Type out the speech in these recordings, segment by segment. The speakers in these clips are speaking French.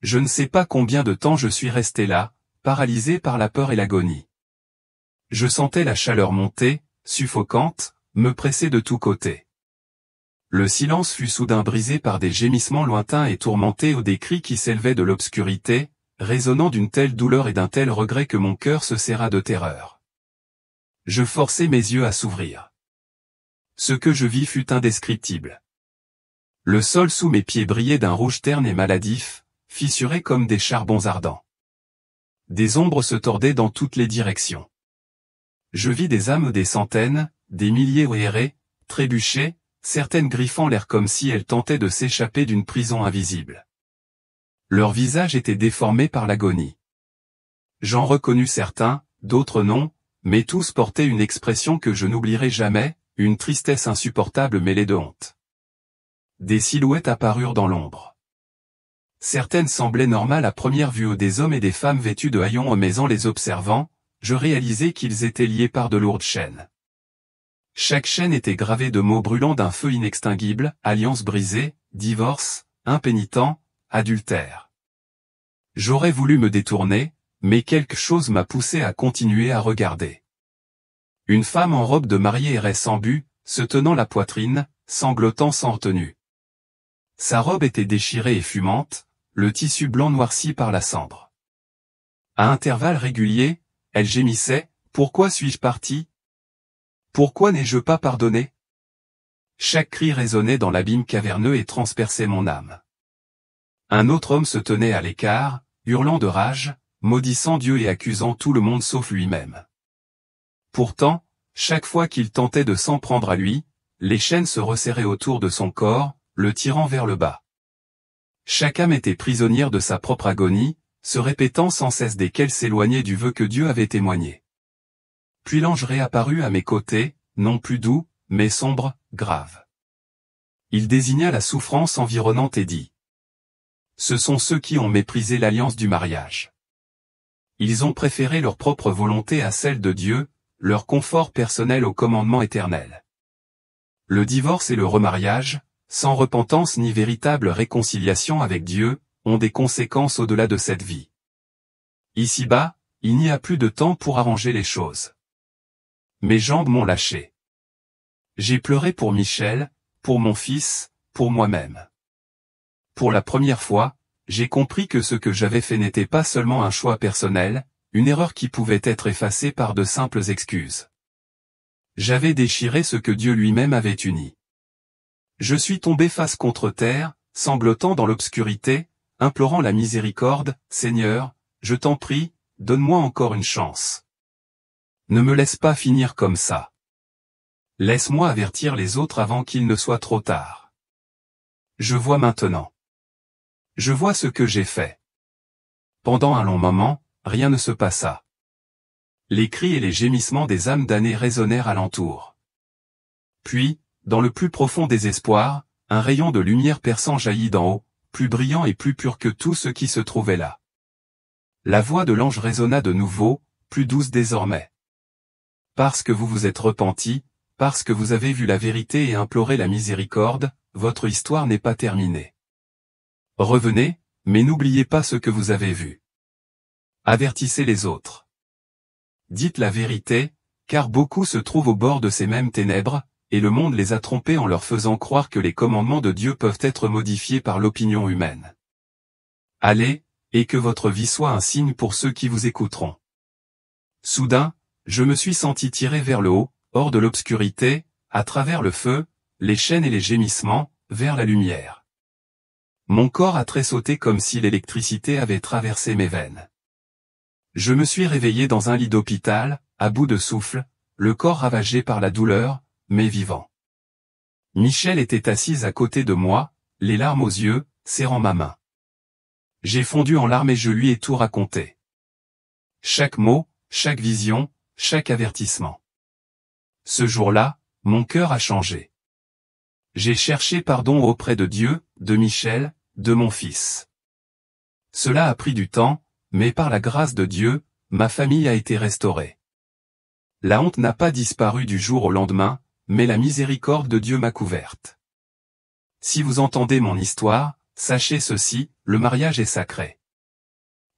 Je ne sais pas combien de temps je suis resté là, paralysé par la peur et l'agonie. Je sentais la chaleur monter, suffocante, me presser de tous côtés. Le silence fut soudain brisé par des gémissements lointains et tourmentés ou des cris qui s'élevaient de l'obscurité, résonnant d'une telle douleur et d'un tel regret que mon cœur se serra de terreur. Je forçai mes yeux à s'ouvrir. Ce que je vis fut indescriptible. Le sol sous mes pieds brillait d'un rouge terne et maladif, fissuré comme des charbons ardents. Des ombres se tordaient dans toutes les directions. Je vis des âmes des centaines, des milliers errer, trébucher, certaines griffant l'air comme si elles tentaient de s'échapper d'une prison invisible. Leurs visages étaient déformés par l'agonie. J'en reconnus certains, d'autres non, mais tous portaient une expression que je n'oublierai jamais, une tristesse insupportable mêlée de honte. Des silhouettes apparurent dans l'ombre. Certaines semblaient normales à première vue, des hommes et des femmes vêtus de haillons, mais en les observant, je réalisai qu'ils étaient liés par de lourdes chaînes. Chaque chaîne était gravée de mots brûlants d'un feu inextinguible: alliance brisée, divorce, impénitent, adultère. J'aurais voulu me détourner, mais quelque chose m'a poussé à continuer à regarder. Une femme en robe de mariée errait sans but, se tenant la poitrine, sanglotant sans retenue. Sa robe était déchirée et fumante, le tissu blanc noirci par la cendre. À intervalles réguliers, elle gémissait: pourquoi suis-je parti? Pourquoi n'ai-je pas pardonné? Chaque cri résonnait dans l'abîme caverneux et transperçait mon âme. Un autre homme se tenait à l'écart, hurlant de rage, maudissant Dieu et accusant tout le monde sauf lui-même. Pourtant, chaque fois qu'il tentait de s'en prendre à lui, les chaînes se resserraient autour de son corps, le tirant vers le bas. Chaque âme était prisonnière de sa propre agonie, se répétant sans cesse dès qu'elle s'éloignait du vœu que Dieu avait témoigné. Puis l'ange réapparut à mes côtés, non plus doux, mais sombre, grave. Il désigna la souffrance environnante et dit: ce sont ceux qui ont méprisé l'alliance du mariage. Ils ont préféré leur propre volonté à celle de Dieu, leur confort personnel au commandement éternel. Le divorce et le remariage, sans repentance ni véritable réconciliation avec Dieu, ont des conséquences au-delà de cette vie. Ici-bas, il n'y a plus de temps pour arranger les choses. Mes jambes m'ont lâché. J'ai pleuré pour Michel, pour mon fils, pour moi-même. Pour la première fois, j'ai compris que ce que j'avais fait n'était pas seulement un choix personnel, une erreur qui pouvait être effacée par de simples excuses. J'avais déchiré ce que Dieu lui-même avait uni. Je suis tombé face contre terre, sanglotant dans l'obscurité, implorant la miséricorde: Seigneur, je t'en prie, donne-moi encore une chance. Ne me laisse pas finir comme ça. Laisse-moi avertir les autres avant qu'il ne soit trop tard. Je vois maintenant. Je vois ce que j'ai fait. Pendant un long moment, rien ne se passa. Les cris et les gémissements des âmes damnées résonnèrent alentour. Puis, dans le plus profond désespoir, un rayon de lumière perçant jaillit d'en haut, plus brillant et plus pur que tout ce qui se trouvait là. La voix de l'ange résonna de nouveau, plus douce désormais. Parce que vous vous êtes repentis, parce que vous avez vu la vérité et imploré la miséricorde, votre histoire n'est pas terminée. Revenez, mais n'oubliez pas ce que vous avez vu. Avertissez les autres. Dites la vérité, car beaucoup se trouvent au bord de ces mêmes ténèbres, et le monde les a trompés en leur faisant croire que les commandements de Dieu peuvent être modifiés par l'opinion humaine. Allez, et que votre vie soit un signe pour ceux qui vous écouteront. Soudain, je me suis senti tiré vers le haut, hors de l'obscurité, à travers le feu, les chaînes et les gémissements, vers la lumière. Mon corps a tressauté comme si l'électricité avait traversé mes veines. Je me suis réveillé dans un lit d'hôpital, à bout de souffle, le corps ravagé par la douleur, mais vivant. Michel était assise à côté de moi, les larmes aux yeux, serrant ma main. J'ai fondu en larmes et je lui ai tout raconté. Chaque mot, chaque vision, chaque avertissement. Ce jour-là, mon cœur a changé. J'ai cherché pardon auprès de Dieu, de Michel, de mon fils. Cela a pris du temps, mais par la grâce de Dieu, ma famille a été restaurée. La honte n'a pas disparu du jour au lendemain, mais la miséricorde de Dieu m'a couverte. Si vous entendez mon histoire, sachez ceci: le mariage est sacré.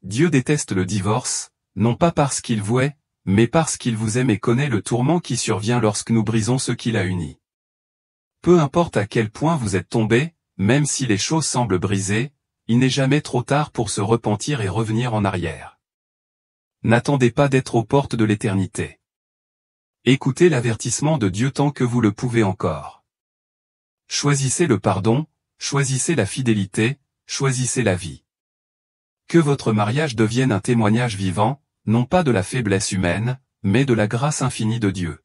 Dieu déteste le divorce, non pas parce qu'il vous hait, mais parce qu'il vous aime et connaît le tourment qui survient lorsque nous brisons ce qu'il a uni. Peu importe à quel point vous êtes tombé, même si les choses semblent brisées, il n'est jamais trop tard pour se repentir et revenir en arrière. N'attendez pas d'être aux portes de l'éternité. Écoutez l'avertissement de Dieu tant que vous le pouvez encore. Choisissez le pardon, choisissez la fidélité, choisissez la vie. Que votre mariage devienne un témoignage vivant, non pas de la faiblesse humaine, mais de la grâce infinie de Dieu.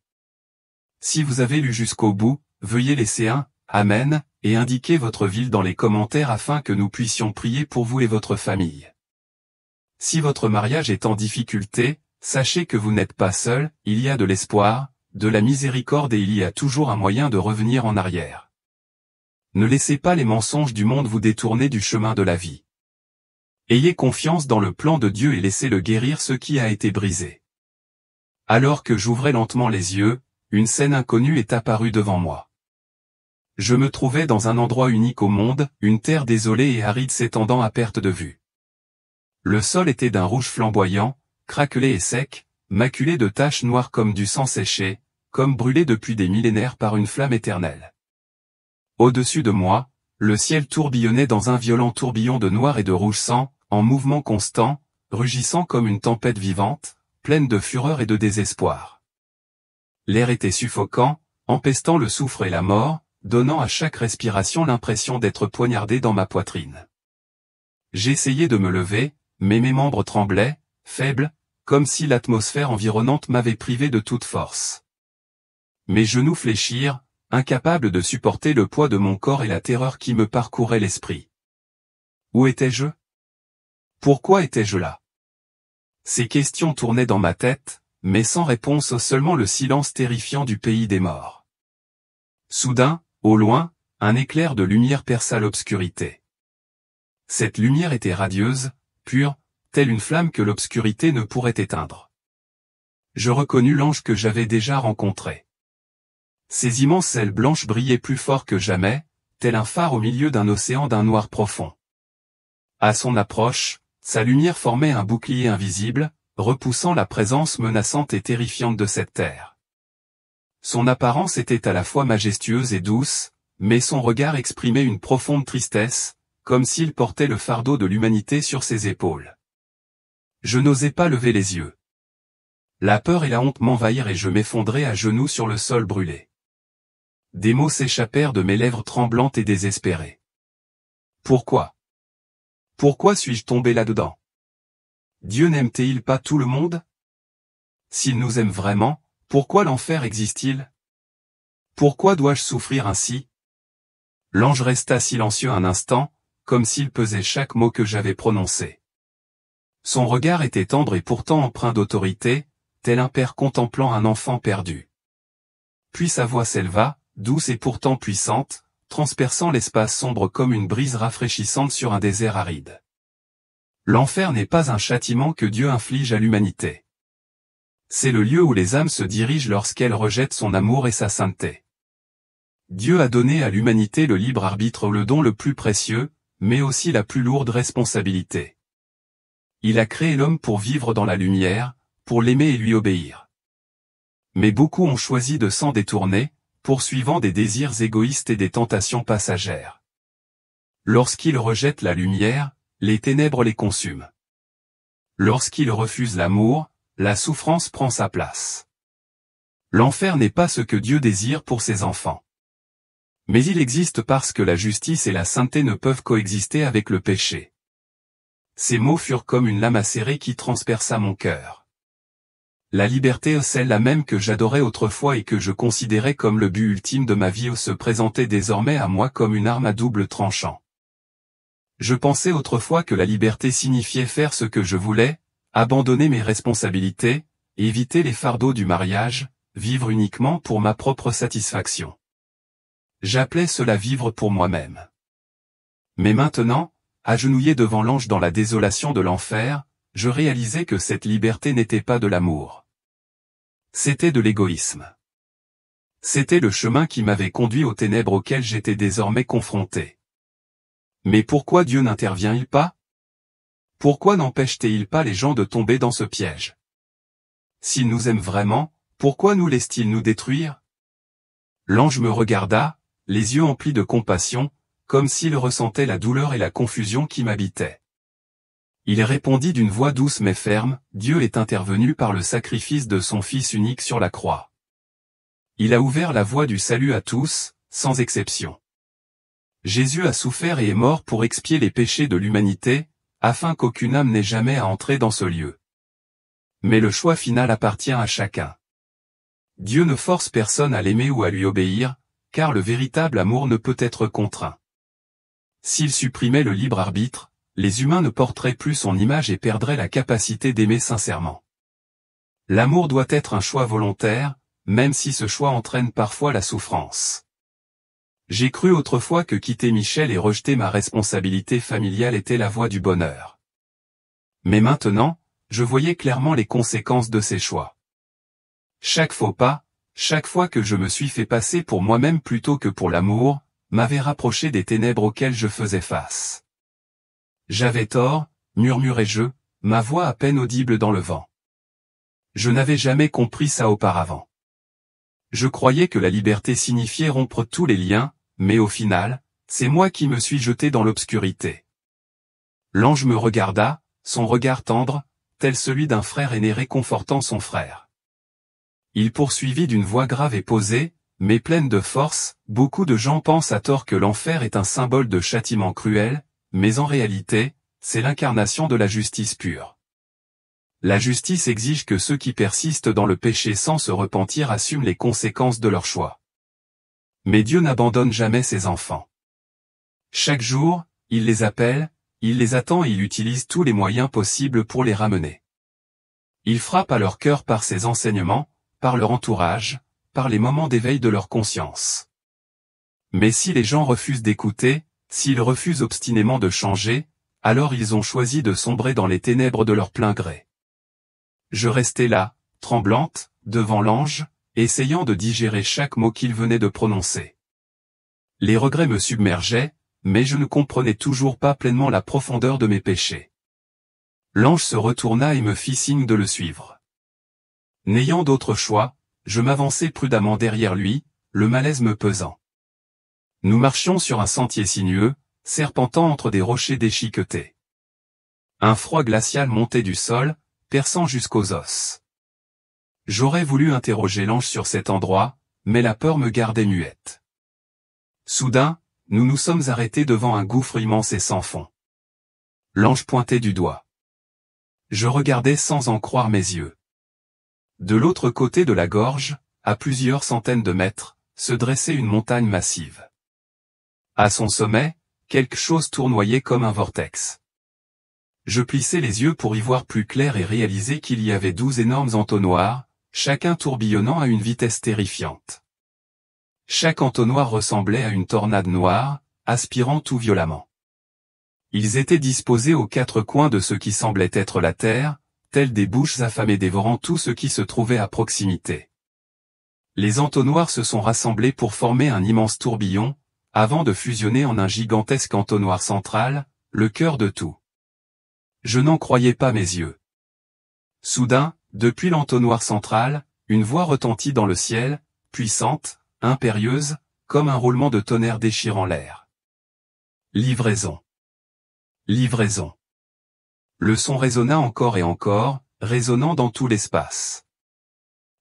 Si vous avez lu jusqu'au bout, veuillez laisser un « Amen » et indiquer votre ville dans les commentaires afin que nous puissions prier pour vous et votre famille. Si votre mariage est en difficulté, sachez que vous n'êtes pas seul, il y a de l'espoir, de la miséricorde et il y a toujours un moyen de revenir en arrière. Ne laissez pas les mensonges du monde vous détourner du chemin de la vie. Ayez confiance dans le plan de Dieu et laissez-le guérir ce qui a été brisé. Alors que j'ouvrais lentement les yeux, une scène inconnue est apparue devant moi. Je me trouvais dans un endroit unique au monde, une terre désolée et aride s'étendant à perte de vue. Le sol était d'un rouge flamboyant, craquelé et sec, maculé de taches noires comme du sang séché, comme brûlé depuis des millénaires par une flamme éternelle. Au-dessus de moi, le ciel tourbillonnait dans un violent tourbillon de noir et de rouge sang, en mouvement constant, rugissant comme une tempête vivante, pleine de fureur et de désespoir. L'air était suffocant, empestant le soufre et la mort, donnant à chaque respiration l'impression d'être poignardé dans ma poitrine. J'essayais de me lever, mais mes membres tremblaient, faibles, comme si l'atmosphère environnante m'avait privé de toute force. Mes genoux fléchirent, incapables de supporter le poids de mon corps et la terreur qui me parcourait l'esprit. Où étais-je? Pourquoi étais-je là? Ces questions tournaient dans ma tête, mais sans réponse, seulement le silence terrifiant du pays des morts. Soudain, au loin, un éclair de lumière perça l'obscurité. Cette lumière était radieuse, pure, telle une flamme que l'obscurité ne pourrait éteindre. Je reconnus l'ange que j'avais déjà rencontré. Ses immenses ailes blanches brillaient plus fort que jamais, tel un phare au milieu d'un océan d'un noir profond. À son approche, sa lumière formait un bouclier invisible, repoussant la présence menaçante et terrifiante de cette terre. Son apparence était à la fois majestueuse et douce, mais son regard exprimait une profonde tristesse, comme s'il portait le fardeau de l'humanité sur ses épaules. Je n'osais pas lever les yeux. La peur et la honte m'envahirent et je m'effondrai à genoux sur le sol brûlé. Des mots s'échappèrent de mes lèvres tremblantes et désespérées. Pourquoi? Pourquoi suis-je tombé là-dedans? Dieu n'aime-t-il pas tout le monde? S'il nous aime vraiment, pourquoi l'enfer existe-t-il? Pourquoi dois-je souffrir ainsi? L'ange resta silencieux un instant, comme s'il pesait chaque mot que j'avais prononcé. Son regard était tendre et pourtant empreint d'autorité, tel un père contemplant un enfant perdu. Puis sa voix s'éleva, douce et pourtant puissante, transperçant l'espace sombre comme une brise rafraîchissante sur un désert aride. L'enfer n'est pas un châtiment que Dieu inflige à l'humanité. C'est le lieu où les âmes se dirigent lorsqu'elles rejettent son amour et sa sainteté. Dieu a donné à l'humanité le libre arbitre, le don le plus précieux, mais aussi la plus lourde responsabilité. Il a créé l'homme pour vivre dans la lumière, pour l'aimer et lui obéir. Mais beaucoup ont choisi de s'en détourner, poursuivant des désirs égoïstes et des tentations passagères. Lorsqu'ils rejettent la lumière, les ténèbres les consument. Lorsqu'ils refusent l'amour, la souffrance prend sa place. L'enfer n'est pas ce que Dieu désire pour ses enfants. Mais il existe parce que la justice et la sainteté ne peuvent coexister avec le péché. Ces mots furent comme une lame acérée qui transperça mon cœur. La liberté, celle-là même que j'adorais autrefois et que je considérais comme le but ultime de ma vie, se présentait désormais à moi comme une arme à double tranchant. Je pensais autrefois que la liberté signifiait faire ce que je voulais, abandonner mes responsabilités, éviter les fardeaux du mariage, vivre uniquement pour ma propre satisfaction. J'appelais cela vivre pour moi-même. Mais maintenant, agenouillé devant l'ange dans la désolation de l'enfer, je réalisais que cette liberté n'était pas de l'amour. C'était de l'égoïsme. C'était le chemin qui m'avait conduit aux ténèbres auxquelles j'étais désormais confronté. Mais pourquoi Dieu n'intervient-il pas? Pourquoi n'empêche-t-il pas les gens de tomber dans ce piège? S'il nous aime vraiment, pourquoi nous laisse-t-il nous détruire? L'ange me regarda, les yeux emplis de compassion, comme s'il ressentait la douleur et la confusion qui m'habitaient. Il répondit d'une voix douce mais ferme, Dieu est intervenu par le sacrifice de son Fils unique sur la croix. Il a ouvert la voie du salut à tous, sans exception. Jésus a souffert et est mort pour expier les péchés de l'humanité, afin qu'aucune âme n'ait jamais à entrer dans ce lieu. Mais le choix final appartient à chacun. Dieu ne force personne à l'aimer ou à lui obéir, car le véritable amour ne peut être contraint. S'il supprimait le libre arbitre, les humains ne porteraient plus son image et perdraient la capacité d'aimer sincèrement. L'amour doit être un choix volontaire, même si ce choix entraîne parfois la souffrance. J'ai cru autrefois que quitter Michel et rejeter ma responsabilité familiale était la voie du bonheur. Mais maintenant, je voyais clairement les conséquences de ces choix. Chaque faux pas, chaque fois que je me suis fait passer pour moi-même plutôt que pour l'amour, m'avait rapproché des ténèbres auxquelles je faisais face. J'avais tort, murmurai-je, ma voix à peine audible dans le vent. Je n'avais jamais compris ça auparavant. Je croyais que la liberté signifiait rompre tous les liens, mais au final, c'est moi qui me suis jeté dans l'obscurité. L'ange me regarda, son regard tendre, tel celui d'un frère aîné réconfortant son frère. Il poursuivit d'une voix grave et posée, mais pleine de force, beaucoup de gens pensent à tort que l'enfer est un symbole de châtiment cruel, mais en réalité, c'est l'incarnation de la justice pure. La justice exige que ceux qui persistent dans le péché sans se repentir assument les conséquences de leur choix. Mais Dieu n'abandonne jamais ses enfants. Chaque jour, il les appelle, il les attend et il utilise tous les moyens possibles pour les ramener. Il frappe à leur cœur par ses enseignements, par leur entourage, par les moments d'éveil de leur conscience. Mais si les gens refusent d'écouter, s'ils refusent obstinément de changer, alors ils ont choisi de sombrer dans les ténèbres de leur plein gré. Je restais là, tremblante, devant l'ange, essayant de digérer chaque mot qu'il venait de prononcer. Les regrets me submergeaient, mais je ne comprenais toujours pas pleinement la profondeur de mes péchés. L'ange se retourna et me fit signe de le suivre. N'ayant d'autre choix, je m'avançai prudemment derrière lui, le malaise me pesant. Nous marchions sur un sentier sinueux, serpentant entre des rochers déchiquetés. Un froid glacial montait du sol, perçant jusqu'aux os. J'aurais voulu interroger l'ange sur cet endroit, mais la peur me gardait muette. Soudain, nous nous sommes arrêtés devant un gouffre immense et sans fond. L'ange pointait du doigt. Je regardais sans en croire mes yeux. De l'autre côté de la gorge, à plusieurs centaines de mètres, se dressait une montagne massive. À son sommet, quelque chose tournoyait comme un vortex. Je plissai les yeux pour y voir plus clair et réaliser qu'il y avait 12 énormes entonnoirs, chacun tourbillonnant à une vitesse terrifiante. Chaque entonnoir ressemblait à une tornade noire, aspirant tout violemment. Ils étaient disposés aux quatre coins de ce qui semblait être la terre, tels des bouches affamées dévorant tout ce qui se trouvait à proximité. Les entonnoirs se sont rassemblés pour former un immense tourbillon, avant de fusionner en un gigantesque entonnoir central, le cœur de tout. Je n'en croyais pas mes yeux. Soudain, depuis l'entonnoir central, une voix retentit dans le ciel, puissante, impérieuse, comme un roulement de tonnerre déchirant l'air. Livraison. Livraison. Le son résonna encore et encore, résonnant dans tout l'espace.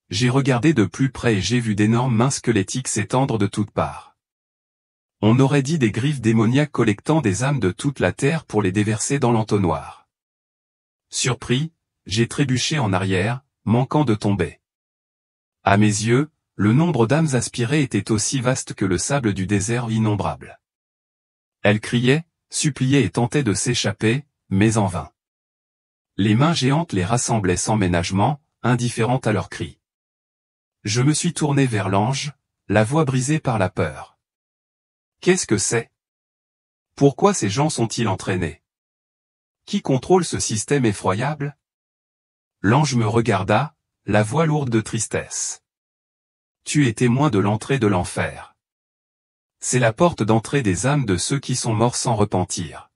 J'ai regardé de plus près et j'ai vu d'énormes mains squelettiques s'étendre de toutes parts. On aurait dit des griffes démoniaques collectant des âmes de toute la terre pour les déverser dans l'entonnoir. Surpris, j'ai trébuché en arrière, manquant de tomber. À mes yeux, le nombre d'âmes aspirées était aussi vaste que le sable du désert innombrable. Elles criaient, suppliaient et tentaient de s'échapper, mais en vain. Les mains géantes les rassemblaient sans ménagement, indifférentes à leurs cris. Je me suis tourné vers l'ange, la voix brisée par la peur. Qu'est-ce que c'est? Pourquoi ces gens sont-ils entraînés? Qui contrôle ce système effroyable? L'ange me regarda, la voix lourde de tristesse. Tu es témoin de l'entrée de l'enfer. c'est la porte d'entrée des âmes de ceux qui sont morts sans repentir.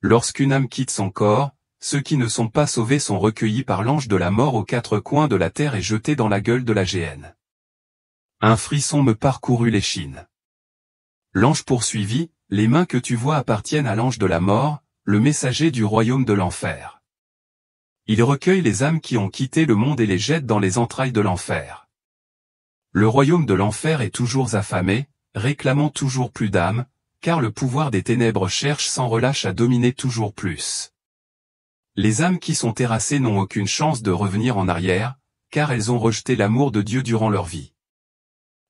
Lorsqu'une âme quitte son corps, ceux qui ne sont pas sauvés sont recueillis par l'ange de la mort aux quatre coins de la terre et jetés dans la gueule de la géhenne. Un frisson me parcourut l'échine. L'ange poursuivit, les mains que tu vois appartiennent à l'ange de la mort, le messager du royaume de l'enfer. Il recueille les âmes qui ont quitté le monde et les jette dans les entrailles de l'enfer. Le royaume de l'enfer est toujours affamé, réclamant toujours plus d'âmes, car le pouvoir des ténèbres cherche sans relâche à dominer toujours plus. Les âmes qui sont terrassées n'ont aucune chance de revenir en arrière, car elles ont rejeté l'amour de Dieu durant leur vie.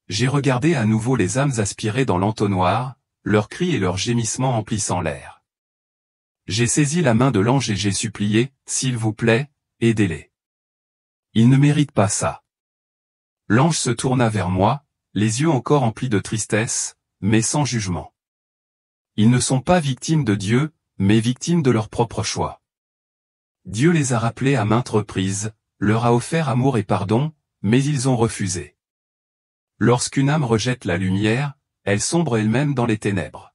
J'ai regardé à nouveau les âmes aspirées dans l'entonnoir, leurs cris et leurs gémissements emplissant l'air. J'ai saisi la main de l'ange et j'ai supplié, s'il vous plaît, aidez-les. Ils ne méritent pas ça. L'ange se tourna vers moi, les yeux encore emplis de tristesse, mais sans jugement. Ils ne sont pas victimes de Dieu, mais victimes de leur propre choix. Dieu les a rappelés à maintes reprises, leur a offert amour et pardon, mais ils ont refusé. Lorsqu'une âme rejette la lumière, elle sombre elle-même dans les ténèbres.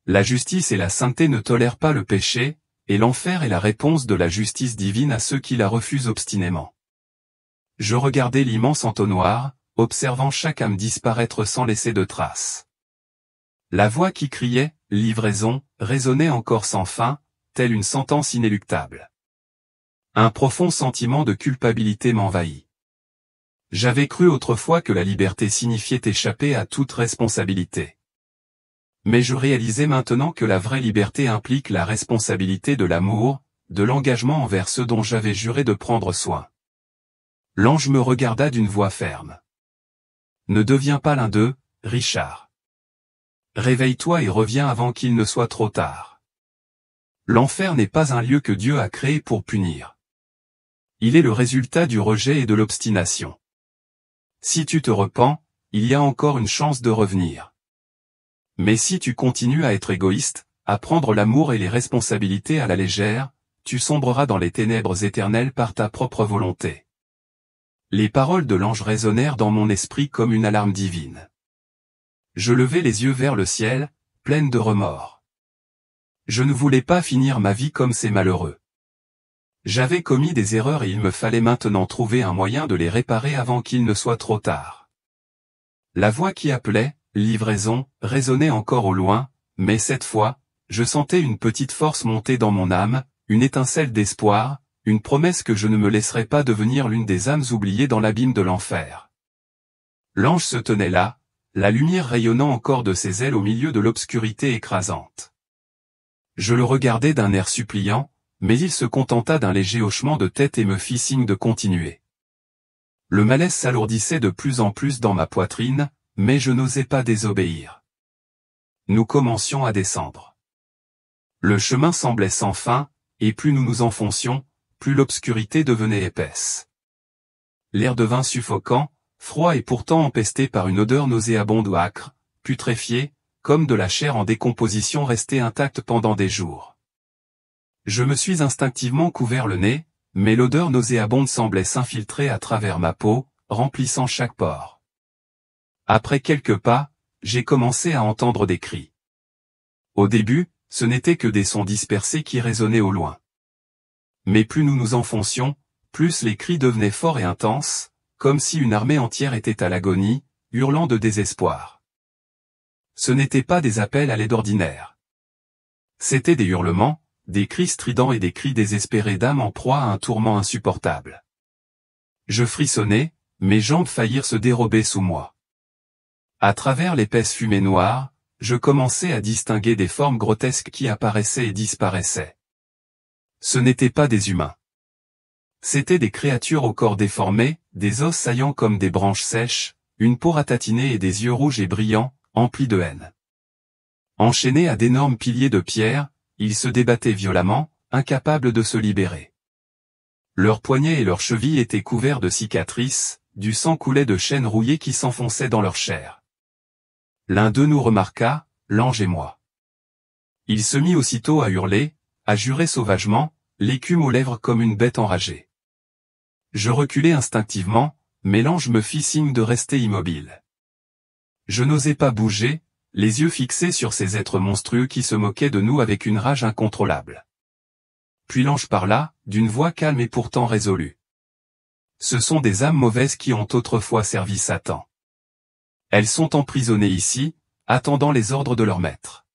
La justice et la sainteté ne tolèrent pas le péché, et l'enfer est la réponse de la justice divine à ceux qui la refusent obstinément. Je regardais l'immense entonnoir, observant chaque âme disparaître sans laisser de traces. La voix qui criait « livraison » résonnait encore sans fin, telle une sentence inéluctable. Un profond sentiment de culpabilité m'envahit. J'avais cru autrefois que la liberté signifiait échapper à toute responsabilité. Mais je réalisais maintenant que la vraie liberté implique la responsabilité de l'amour, de l'engagement envers ceux dont j'avais juré de prendre soin. L'ange me regarda d'une voix ferme. Ne deviens pas l'un d'eux, Richard. Réveille-toi et reviens avant qu'il ne soit trop tard. L'enfer n'est pas un lieu que Dieu a créé pour punir. Il est le résultat du rejet et de l'obstination. Si tu te repens, il y a encore une chance de revenir. Mais si tu continues à être égoïste, à prendre l'amour et les responsabilités à la légère, tu sombreras dans les ténèbres éternelles par ta propre volonté. Les paroles de l'ange résonnèrent dans mon esprit comme une alarme divine. Je levai les yeux vers le ciel, pleine de remords. Je ne voulais pas finir ma vie comme ces malheureux. J'avais commis des erreurs et il me fallait maintenant trouver un moyen de les réparer avant qu'il ne soit trop tard. La voix qui appelait, livraison, résonnait encore au loin, mais cette fois, je sentais une petite force monter dans mon âme, une étincelle d'espoir, une promesse que je ne me laisserais pas devenir l'une des âmes oubliées dans l'abîme de l'enfer. L'ange se tenait là, la lumière rayonnant encore de ses ailes au milieu de l'obscurité écrasante. Je le regardais d'un air suppliant, mais il se contenta d'un léger hochement de tête et me fit signe de continuer. Le malaise s'alourdissait de plus en plus dans ma poitrine, mais je n'osais pas désobéir. Nous commencions à descendre. Le chemin semblait sans fin, et plus nous nous enfoncions, plus l'obscurité devenait épaisse. L'air devint suffocant, froid et pourtant empesté par une odeur nauséabonde ou âcre, putréfiée, comme de la chair en décomposition restée intacte pendant des jours. Je me suis instinctivement couvert le nez, mais l'odeur nauséabonde semblait s'infiltrer à travers ma peau, remplissant chaque pore. Après quelques pas, j'ai commencé à entendre des cris. Au début, ce n'étaient que des sons dispersés qui résonnaient au loin. Mais plus nous nous enfoncions, plus les cris devenaient forts et intenses, comme si une armée entière était à l'agonie, hurlant de désespoir. Ce n'étaient pas des appels à l'aide ordinaire. C'étaient des hurlements, des cris stridents et des cris désespérés d'âmes en proie à un tourment insupportable. Je frissonnais, mes jambes faillirent se dérober sous moi. À travers l'épaisse fumée noire, je commençais à distinguer des formes grotesques qui apparaissaient et disparaissaient. Ce n'étaient pas des humains. C'étaient des créatures au corps déformé, des os saillants comme des branches sèches, une peau ratatinée et des yeux rouges et brillants, emplis de haine. Enchaînés à d'énormes piliers de pierre, ils se débattaient violemment, incapables de se libérer. Leurs poignets et leurs chevilles étaient couverts de cicatrices, du sang coulait de chaînes rouillées qui s'enfonçaient dans leur chair. L'un d'eux nous remarqua, l'ange et moi. Il se mit aussitôt à hurler, à jurer sauvagement, l'écume aux lèvres comme une bête enragée. Je reculai instinctivement, mais l'ange me fit signe de rester immobile. Je n'osais pas bouger, les yeux fixés sur ces êtres monstrueux qui se moquaient de nous avec une rage incontrôlable. Puis l'ange parla, d'une voix calme et pourtant résolue. Ce sont des âmes mauvaises qui ont autrefois servi Satan. Elles sont emprisonnées ici, attendant les ordres de leur maître.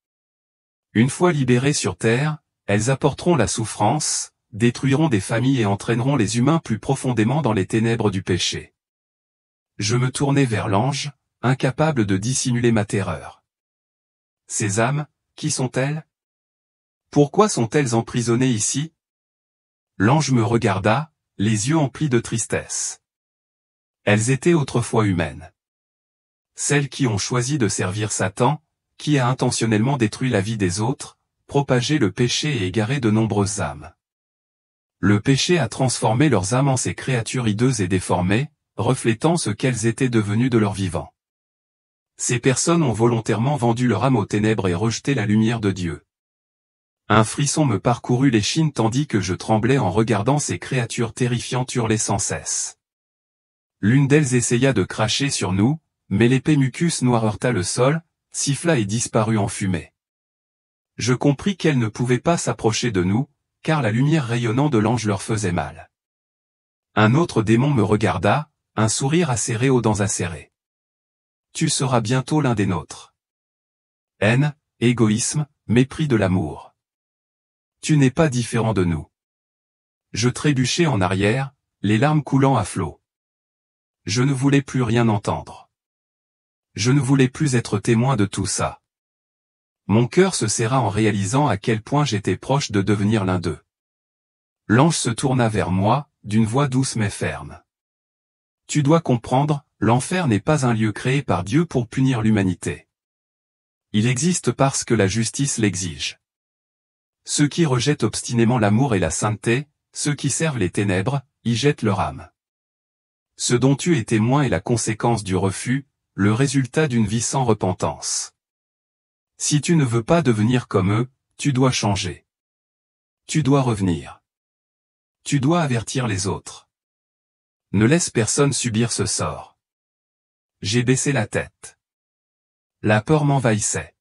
Une fois libérées sur terre, elles apporteront la souffrance, détruiront des familles et entraîneront les humains plus profondément dans les ténèbres du péché. Je me tournai vers l'ange, incapable de dissimuler ma terreur. Ces âmes, qui sont-elles? Pourquoi sont-elles emprisonnées ici? L'ange me regarda, les yeux emplis de tristesse. Elles étaient autrefois humaines. Celles qui ont choisi de servir Satan, qui a intentionnellement détruit la vie des autres, propagé le péché et égaré de nombreuses âmes. Le péché a transformé leurs âmes en ces créatures hideuses et déformées, reflétant ce qu'elles étaient devenues de leur vivant. Ces personnes ont volontairement vendu leur âme aux ténèbres et rejeté la lumière de Dieu. Un frisson me parcourut l'échine tandis que je tremblais en regardant ces créatures terrifiantes hurler sans cesse. L'une d'elles essaya de cracher sur nous, mais l'épais mucus noir heurta le sol, siffla et disparut en fumée. Je compris qu'elle ne pouvait pas s'approcher de nous, car la lumière rayonnante de l'ange leur faisait mal. Un autre démon me regarda, un sourire acéré aux dents acérées. Tu seras bientôt l'un des nôtres. Haine, égoïsme, mépris de l'amour. Tu n'es pas différent de nous. Je trébuchai en arrière, les larmes coulant à flots. Je ne voulais plus rien entendre. Je ne voulais plus être témoin de tout ça. Mon cœur se serra en réalisant à quel point j'étais proche de devenir l'un d'eux. L'ange se tourna vers moi, d'une voix douce mais ferme. Tu dois comprendre, l'enfer n'est pas un lieu créé par Dieu pour punir l'humanité. Il existe parce que la justice l'exige. Ceux qui rejettent obstinément l'amour et la sainteté, ceux qui servent les ténèbres, y jettent leur âme. Ce dont tu es témoin est la conséquence du refus, le résultat d'une vie sans repentance. Si tu ne veux pas devenir comme eux, tu dois changer. Tu dois revenir. Tu dois avertir les autres. Ne laisse personne subir ce sort. J'ai baissé la tête. La peur m'envahissait.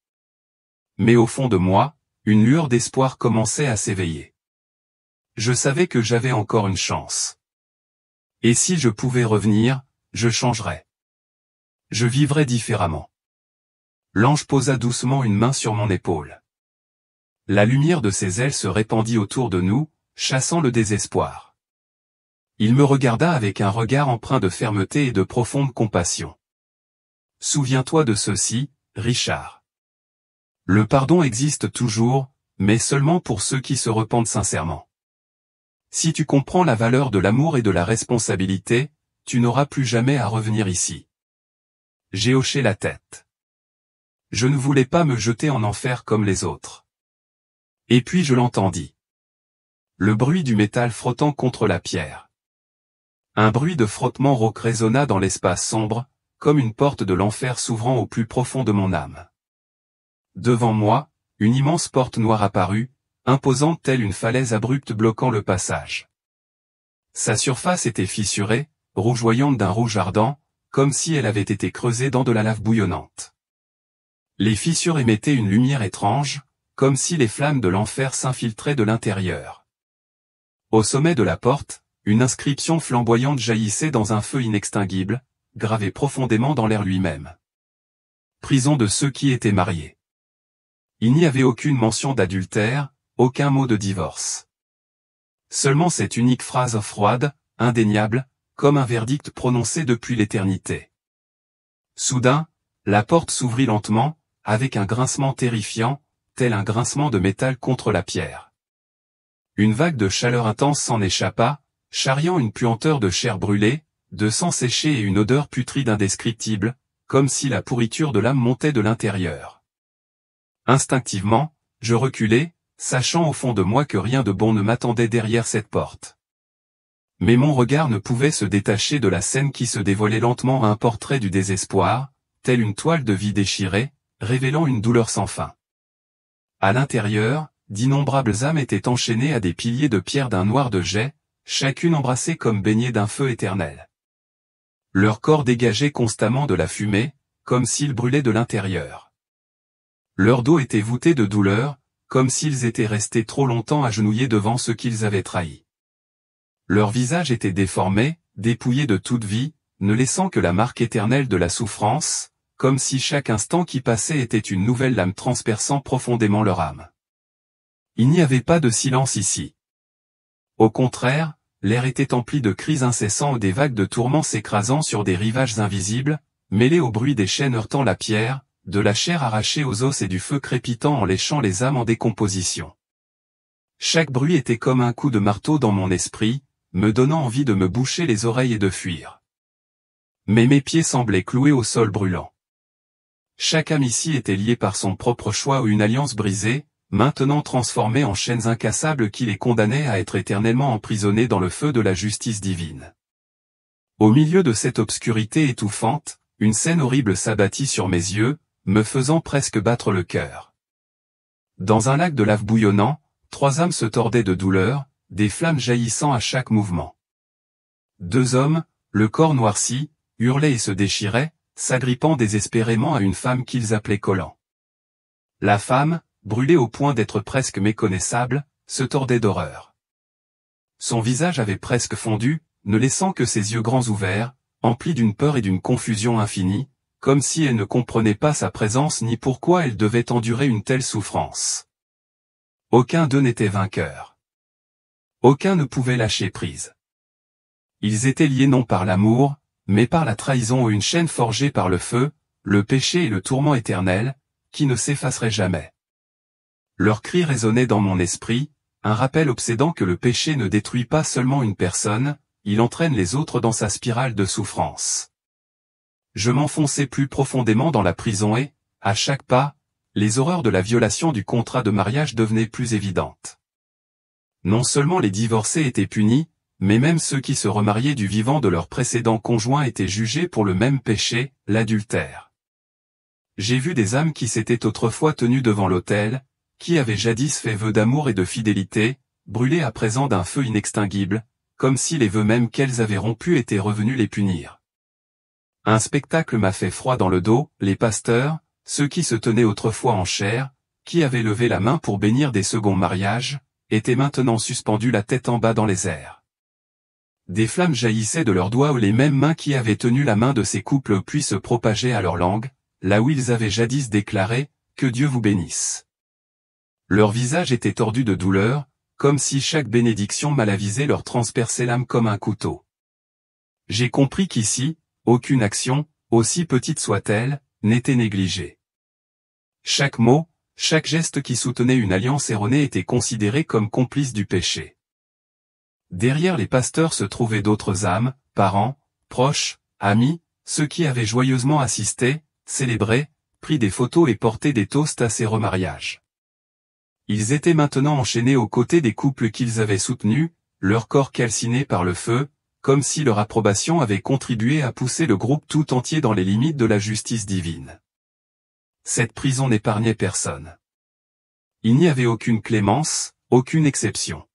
Mais au fond de moi, une lueur d'espoir commençait à s'éveiller. Je savais que j'avais encore une chance. Et si je pouvais revenir, je changerais. Je vivrais différemment. L'ange posa doucement une main sur mon épaule. La lumière de ses ailes se répandit autour de nous, chassant le désespoir. Il me regarda avec un regard empreint de fermeté et de profonde compassion. Souviens-toi de ceci, Richard. Le pardon existe toujours, mais seulement pour ceux qui se repentent sincèrement. Si tu comprends la valeur de l'amour et de la responsabilité, tu n'auras plus jamais à revenir ici. J'ai hoché la tête. Je ne voulais pas me jeter en enfer comme les autres. Et puis je l'entendis. Le bruit du métal frottant contre la pierre. Un bruit de frottement rauque résonna dans l'espace sombre, comme une porte de l'enfer s'ouvrant au plus profond de mon âme. Devant moi, une immense porte noire apparut, imposante telle une falaise abrupte bloquant le passage. Sa surface était fissurée, rougeoyante d'un rouge ardent, comme si elle avait été creusée dans de la lave bouillonnante. Les fissures émettaient une lumière étrange, comme si les flammes de l'enfer s'infiltraient de l'intérieur. Au sommet de la porte, une inscription flamboyante jaillissait dans un feu inextinguible, gravé profondément dans l'air lui-même. Prison de ceux qui étaient mariés. Il n'y avait aucune mention d'adultère, aucun mot de divorce. Seulement cette unique phrase froide, indéniable, comme un verdict prononcé depuis l'éternité. Soudain, la porte s'ouvrit lentement, avec un grincement terrifiant, tel un grincement de métal contre la pierre. Une vague de chaleur intense s'en échappa, charriant une puanteur de chair brûlée, de sang séché et une odeur putride indescriptible, comme si la pourriture de l'âme montait de l'intérieur. Instinctivement, je reculai, sachant au fond de moi que rien de bon ne m'attendait derrière cette porte. Mais mon regard ne pouvait se détacher de la scène qui se dévoilait lentement à un portrait du désespoir, telle une toile de vie déchirée, révélant une douleur sans fin. À l'intérieur, d'innombrables âmes étaient enchaînées à des piliers de pierre d'un noir de jais, chacune embrassée comme baignée d'un feu éternel. Leurs corps dégageaient constamment de la fumée, comme s'ils brûlaient de l'intérieur. Leur dos était voûté de douleur, comme s'ils étaient restés trop longtemps agenouillés devant ceux qu'ils avaient trahis. Leur visage était déformé, dépouillé de toute vie, ne laissant que la marque éternelle de la souffrance, comme si chaque instant qui passait était une nouvelle lame transperçant profondément leur âme. Il n'y avait pas de silence ici. Au contraire, l'air était empli de cris incessants ou des vagues de tourments s'écrasant sur des rivages invisibles, mêlés au bruit des chaînes heurtant la pierre, de la chair arrachée aux os et du feu crépitant en léchant les âmes en décomposition. Chaque bruit était comme un coup de marteau dans mon esprit, me donnant envie de me boucher les oreilles et de fuir. Mais mes pieds semblaient cloués au sol brûlant. Chaque âme ici était liée par son propre choix ou une alliance brisée, maintenant transformée en chaînes incassables qui les condamnaient à être éternellement emprisonnés dans le feu de la justice divine. Au milieu de cette obscurité étouffante, une scène horrible s'abattit sur mes yeux, me faisant presque battre le cœur. Dans un lac de lave bouillonnant, 3 âmes se tordaient de douleur, des flammes jaillissant à chaque mouvement. 2 hommes, le corps noirci, hurlaient et se déchiraient, s'agrippant désespérément à une femme qu'ils appelaient Collant. La femme, brûlée au point d'être presque méconnaissable, se tordait d'horreur. Son visage avait presque fondu, ne laissant que ses yeux grands ouverts, emplis d'une peur et d'une confusion infinie, comme si elle ne comprenait pas sa présence ni pourquoi elle devait endurer une telle souffrance. Aucun d'eux n'était vainqueur. Aucun ne pouvait lâcher prise. Ils étaient liés non par l'amour, mais par la trahison ou une chaîne forgée par le feu, le péché et le tourment éternel, qui ne s'effacerait jamais. Leurs cris résonnaient dans mon esprit, un rappel obsédant que le péché ne détruit pas seulement une personne, il entraîne les autres dans sa spirale de souffrance. Je m'enfonçais plus profondément dans la prison et, à chaque pas, les horreurs de la violation du contrat de mariage devenaient plus évidentes. Non seulement les divorcés étaient punis, mais même ceux qui se remariaient du vivant de leur précédent conjoint étaient jugés pour le même péché, l'adultère. J'ai vu des âmes qui s'étaient autrefois tenues devant l'autel, qui avaient jadis fait vœu d'amour et de fidélité, brûlées à présent d'un feu inextinguible, comme si les vœux mêmes qu'elles avaient rompus étaient revenus les punir. Un spectacle m'a fait froid dans le dos, les pasteurs, ceux qui se tenaient autrefois en chair, qui avaient levé la main pour bénir des seconds mariages, étaient maintenant suspendus la tête en bas dans les airs. Des flammes jaillissaient de leurs doigts ou les mêmes mains qui avaient tenu la main de ces couples puis se propageaient à leur langue, là où ils avaient jadis déclaré « Que Dieu vous bénisse ». Leur visage était tordu de douleur, comme si chaque bénédiction mal avisée leur transperçait l'âme comme un couteau. J'ai compris qu'ici, aucune action, aussi petite soit-elle, n'était négligée. Chaque mot, chaque geste qui soutenait une alliance erronée était considéré comme complice du péché. Derrière les pasteurs se trouvaient d'autres âmes, parents, proches, amis, ceux qui avaient joyeusement assisté, célébré, pris des photos et porté des toasts à ces remariages. Ils étaient maintenant enchaînés aux côtés des couples qu'ils avaient soutenus, leur corps calciné par le feu, comme si leur approbation avait contribué à pousser le groupe tout entier dans les limites de la justice divine. Cette prison n'épargnait personne. Il n'y avait aucune clémence, aucune exception.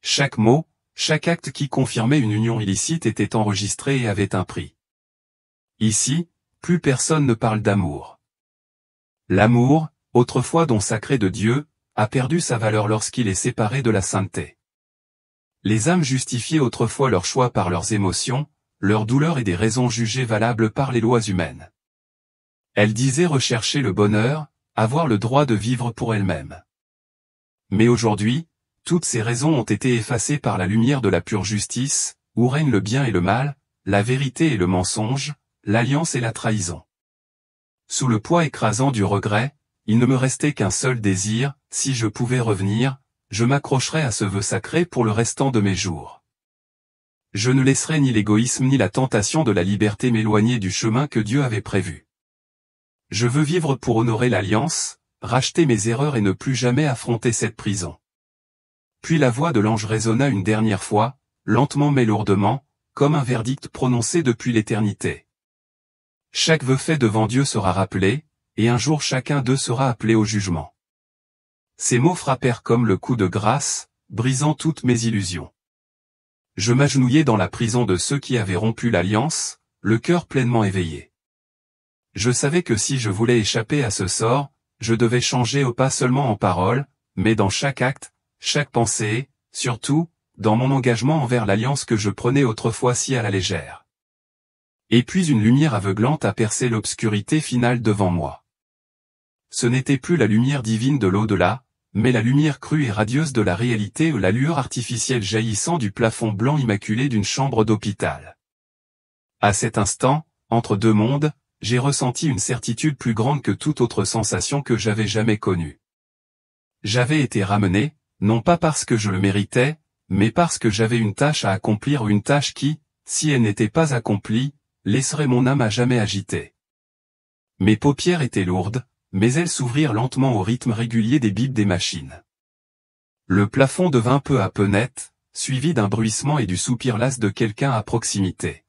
Chaque mot, chaque acte qui confirmait une union illicite était enregistré et avait un prix. Ici, plus personne ne parle d'amour. L'amour, autrefois don sacré de Dieu, a perdu sa valeur lorsqu'il est séparé de la sainteté. Les âmes justifiaient autrefois leur choix par leurs émotions, leurs douleurs et des raisons jugées valables par les lois humaines. Elles disaient rechercher le bonheur, avoir le droit de vivre pour elles-mêmes. Mais aujourd'hui, toutes ces raisons ont été effacées par la lumière de la pure justice, où règnent le bien et le mal, la vérité et le mensonge, l'alliance et la trahison. Sous le poids écrasant du regret, il ne me restait qu'un seul désir, si je pouvais revenir, je m'accrocherais à ce vœu sacré pour le restant de mes jours. Je ne laisserai ni l'égoïsme ni la tentation de la liberté m'éloigner du chemin que Dieu avait prévu. Je veux vivre pour honorer l'alliance, racheter mes erreurs et ne plus jamais affronter cette prison. Puis la voix de l'ange résonna une dernière fois, lentement mais lourdement, comme un verdict prononcé depuis l'éternité. Chaque vœu fait devant Dieu sera rappelé, et un jour chacun d'eux sera appelé au jugement. Ces mots frappèrent comme le coup de grâce, brisant toutes mes illusions. Je m'agenouillai dans la prison de ceux qui avaient rompu l'alliance, le cœur pleinement éveillé. Je savais que si je voulais échapper à ce sort, je devais changer pas seulement en parole, mais dans chaque acte, chaque pensée et, surtout, dans mon engagement envers l'alliance que je prenais autrefois si à la légère. Et puis une lumière aveuglante a percé l'obscurité finale devant moi. Ce n'était plus la lumière divine de l'au-delà, mais la lumière crue et radieuse de la réalité ou la lueur artificielle jaillissant du plafond blanc immaculé d'une chambre d'hôpital. À cet instant, entre deux mondes, j'ai ressenti une certitude plus grande que toute autre sensation que j'avais jamais connue. J'avais été ramené, non pas parce que je le méritais, mais parce que j'avais une tâche à accomplir ou une tâche qui, si elle n'était pas accomplie, laisserait mon âme à jamais agitée. Mes paupières étaient lourdes, mais elles s'ouvrirent lentement au rythme régulier des bips des machines. Le plafond devint peu à peu net, suivi d'un bruissement et du soupir las de quelqu'un à proximité.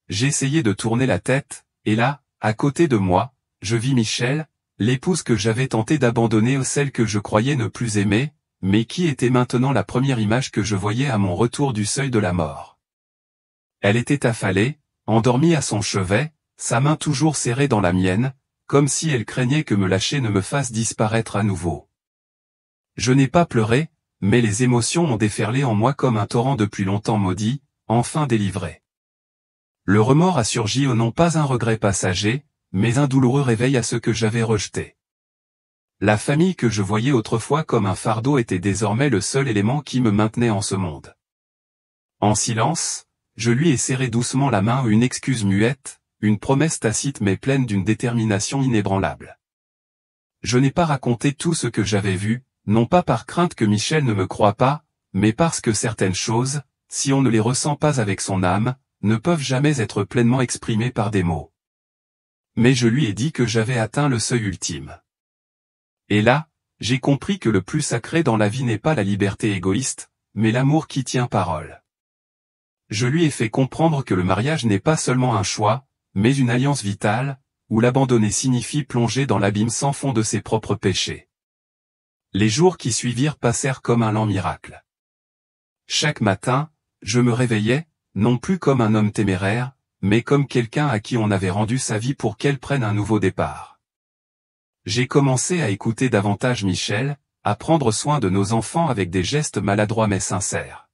J'essayai de tourner la tête, et là, à côté de moi, je vis Michel, l'épouse que j'avais tenté d'abandonner ou celle que je croyais ne plus aimer, mais qui était maintenant la première image que je voyais à mon retour du seuil de la mort. Elle était affalée, endormie à son chevet, sa main toujours serrée dans la mienne, comme si elle craignait que me lâcher ne me fasse disparaître à nouveau. Je n'ai pas pleuré, mais les émotions ont déferlé en moi comme un torrent depuis longtemps maudit, enfin délivré. Le remords a surgi au non pas un regret passager, mais un douloureux réveil à ce que j'avais rejeté. La famille que je voyais autrefois comme un fardeau était désormais le seul élément qui me maintenait en ce monde. En silence, je lui ai serré doucement la main, une excuse muette, une promesse tacite mais pleine d'une détermination inébranlable. Je n'ai pas raconté tout ce que j'avais vu, non pas par crainte que Michel ne me croie pas, mais parce que certaines choses, si on ne les ressent pas avec son âme, ne peuvent jamais être pleinement exprimées par des mots. Mais je lui ai dit que j'avais atteint le seuil ultime. Et là, j'ai compris que le plus sacré dans la vie n'est pas la liberté égoïste, mais l'amour qui tient parole. Je lui ai fait comprendre que le mariage n'est pas seulement un choix, mais une alliance vitale, où l'abandonner signifie plonger dans l'abîme sans fond de ses propres péchés. Les jours qui suivirent passèrent comme un lent miracle. Chaque matin, je me réveillais, non plus comme un homme téméraire, mais comme quelqu'un à qui on avait rendu sa vie pour qu'elle prenne un nouveau départ. J'ai commencé à écouter davantage Michel, à prendre soin de nos enfants avec des gestes maladroits mais sincères.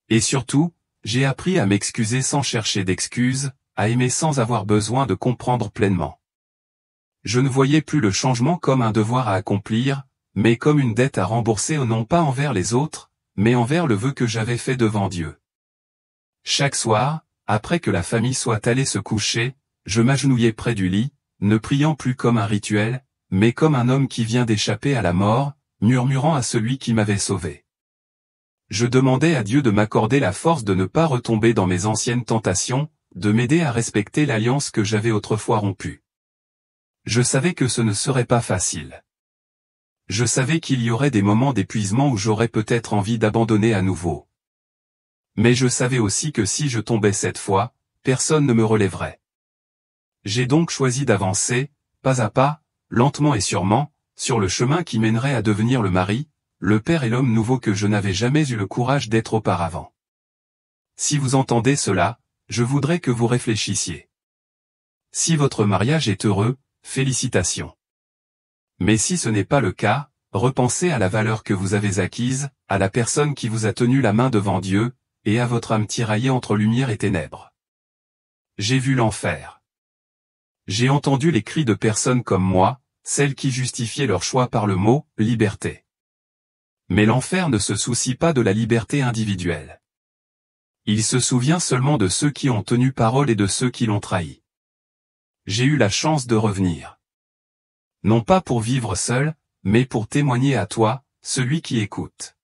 Et surtout, j'ai appris à m'excuser sans chercher d'excuses, à aimer sans avoir besoin de comprendre pleinement. Je ne voyais plus le changement comme un devoir à accomplir, mais comme une dette à rembourser non pas envers les autres, mais envers le vœu que j'avais fait devant Dieu. Chaque soir, après que la famille soit allée se coucher, je m'agenouillais près du lit, ne priant plus comme un rituel, mais comme un homme qui vient d'échapper à la mort, murmurant à celui qui m'avait sauvé. Je demandais à Dieu de m'accorder la force de ne pas retomber dans mes anciennes tentations, de m'aider à respecter l'alliance que j'avais autrefois rompue. Je savais que ce ne serait pas facile. Je savais qu'il y aurait des moments d'épuisement où j'aurais peut-être envie d'abandonner à nouveau. Mais je savais aussi que si je tombais cette fois, personne ne me relèverait. J'ai donc choisi d'avancer, pas à pas, lentement et sûrement, sur le chemin qui mènerait à devenir le mari, le père et l'homme nouveau que je n'avais jamais eu le courage d'être auparavant. Si vous entendez cela, je voudrais que vous réfléchissiez. Si votre mariage est heureux, félicitations. Mais si ce n'est pas le cas, repensez à la valeur que vous avez acquise, à la personne qui vous a tenu la main devant Dieu, et à votre âme tiraillée entre lumière et ténèbres. J'ai vu l'enfer. J'ai entendu les cris de personnes comme moi, celles qui justifiaient leur choix par le mot « liberté ». Mais l'enfer ne se soucie pas de la liberté individuelle. Il se souvient seulement de ceux qui ont tenu parole et de ceux qui l'ont trahi. J'ai eu la chance de revenir. Non pas pour vivre seul, mais pour témoigner à toi, celui qui écoute.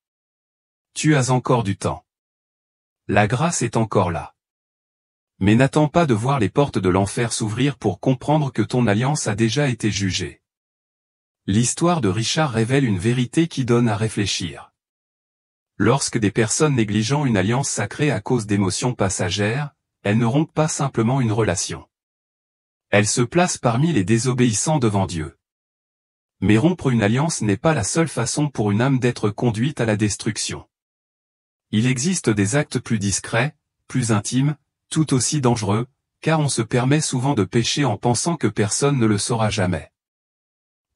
Tu as encore du temps. La grâce est encore là. Mais n'attends pas de voir les portes de l'enfer s'ouvrir pour comprendre que ton alliance a déjà été jugée. L'histoire de Richard révèle une vérité qui donne à réfléchir. Lorsque des personnes négligeant une alliance sacrée à cause d'émotions passagères, elles ne rompent pas simplement une relation. Elles se placent parmi les désobéissants devant Dieu. Mais rompre une alliance n'est pas la seule façon pour une âme d'être conduite à la destruction. Il existe des actes plus discrets, plus intimes, tout aussi dangereux, car on se permet souvent de pécher en pensant que personne ne le saura jamais.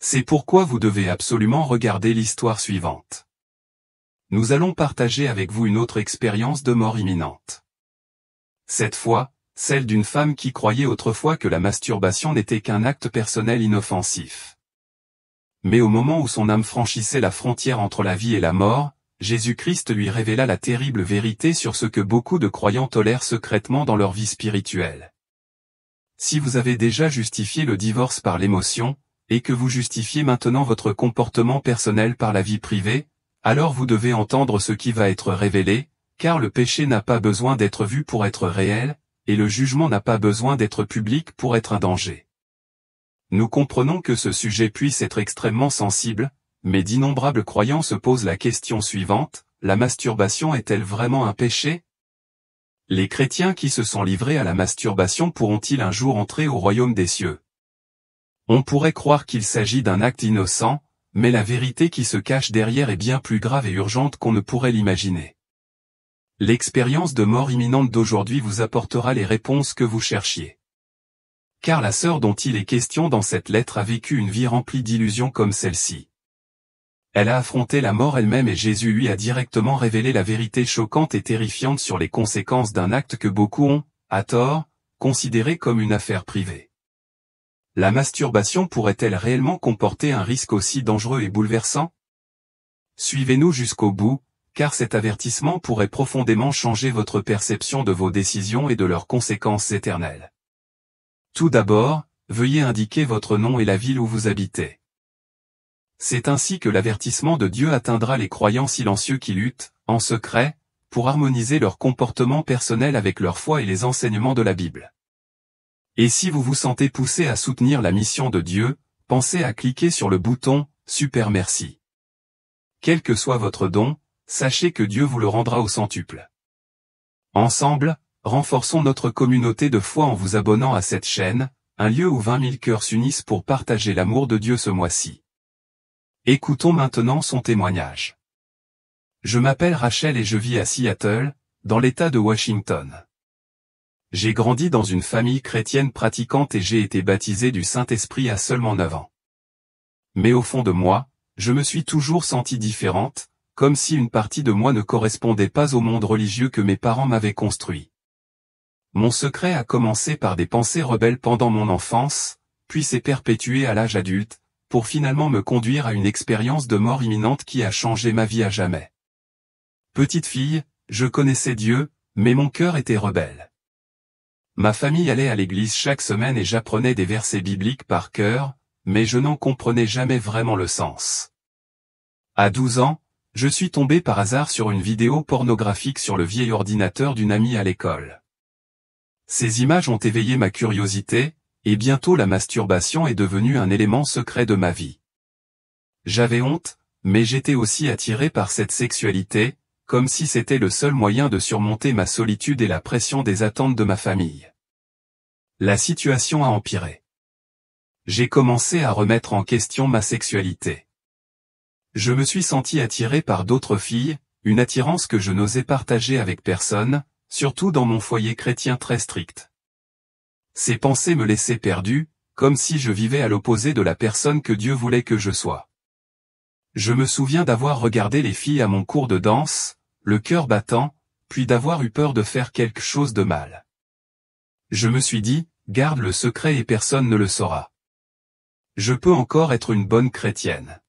C'est pourquoi vous devez absolument regarder l'histoire suivante. Nous allons partager avec vous une autre expérience de mort imminente. Cette fois, celle d'une femme qui croyait autrefois que la masturbation n'était qu'un acte personnel inoffensif. Mais au moment où son âme franchissait la frontière entre la vie et la mort, Jésus-Christ lui révéla la terrible vérité sur ce que beaucoup de croyants tolèrent secrètement dans leur vie spirituelle. Si vous avez déjà justifié le divorce par l'émotion, et que vous justifiez maintenant votre comportement personnel par la vie privée, alors vous devez entendre ce qui va être révélé, car le péché n'a pas besoin d'être vu pour être réel, et le jugement n'a pas besoin d'être public pour être un danger. Nous comprenons que ce sujet puisse être extrêmement sensible, mais d'innombrables croyants se posent la question suivante, la masturbation est-elle vraiment un péché? Les chrétiens qui se sont livrés à la masturbation pourront-ils un jour entrer au royaume des cieux? On pourrait croire qu'il s'agit d'un acte innocent, mais la vérité qui se cache derrière est bien plus grave et urgente qu'on ne pourrait l'imaginer. L'expérience de mort imminente d'aujourd'hui vous apportera les réponses que vous cherchiez. Car la sœur dont il est question dans cette lettre a vécu une vie remplie d'illusions comme celle-ci. Elle a affronté la mort elle-même et Jésus lui a directement révélé la vérité choquante et terrifiante sur les conséquences d'un acte que beaucoup ont, à tort, considéré comme une affaire privée. La masturbation pourrait-elle réellement comporter un risque aussi dangereux et bouleversant? Suivez-nous jusqu'au bout, car cet avertissement pourrait profondément changer votre perception de vos décisions et de leurs conséquences éternelles. Tout d'abord, veuillez indiquer votre nom et la ville où vous habitez. C'est ainsi que l'avertissement de Dieu atteindra les croyants silencieux qui luttent, en secret, pour harmoniser leur comportement personnel avec leur foi et les enseignements de la Bible. Et si vous vous sentez poussé à soutenir la mission de Dieu, pensez à cliquer sur le bouton « Super merci ». Quel que soit votre don, sachez que Dieu vous le rendra au centuple. Ensemble, renforçons notre communauté de foi en vous abonnant à cette chaîne, un lieu où 20 000 cœurs s'unissent pour partager l'amour de Dieu ce mois-ci. Écoutons maintenant son témoignage. Je m'appelle Rachel et je vis à Seattle, dans l'État de Washington. J'ai grandi dans une famille chrétienne pratiquante et j'ai été baptisé du Saint-Esprit à seulement 9 ans. Mais au fond de moi, je me suis toujours sentie différente, comme si une partie de moi ne correspondait pas au monde religieux que mes parents m'avaient construit. Mon secret a commencé par des pensées rebelles pendant mon enfance, puis s'est perpétué à l'âge adulte, pour finalement me conduire à une expérience de mort imminente qui a changé ma vie à jamais. Petite fille, je connaissais Dieu, mais mon cœur était rebelle. Ma famille allait à l'église chaque semaine et j'apprenais des versets bibliques par cœur, mais je n'en comprenais jamais vraiment le sens. À 12 ans, je suis tombé par hasard sur une vidéo pornographique sur le vieil ordinateur d'une amie à l'école. Ces images ont éveillé ma curiosité, et bientôt la masturbation est devenue un élément secret de ma vie. J'avais honte, mais j'étais aussi attiré par cette sexualité, comme si c'était le seul moyen de surmonter ma solitude et la pression des attentes de ma famille. La situation a empiré. J'ai commencé à remettre en question ma sexualité. Je me suis senti attiré par d'autres filles, une attirance que je n'osais partager avec personne, surtout dans mon foyer chrétien très strict. Ces pensées me laissaient perdu, comme si je vivais à l'opposé de la personne que Dieu voulait que je sois. Je me souviens d'avoir regardé les filles à mon cours de danse, le cœur battant, puis d'avoir eu peur de faire quelque chose de mal. Je me suis dit, garde le secret et personne ne le saura. Je peux encore être une bonne chrétienne.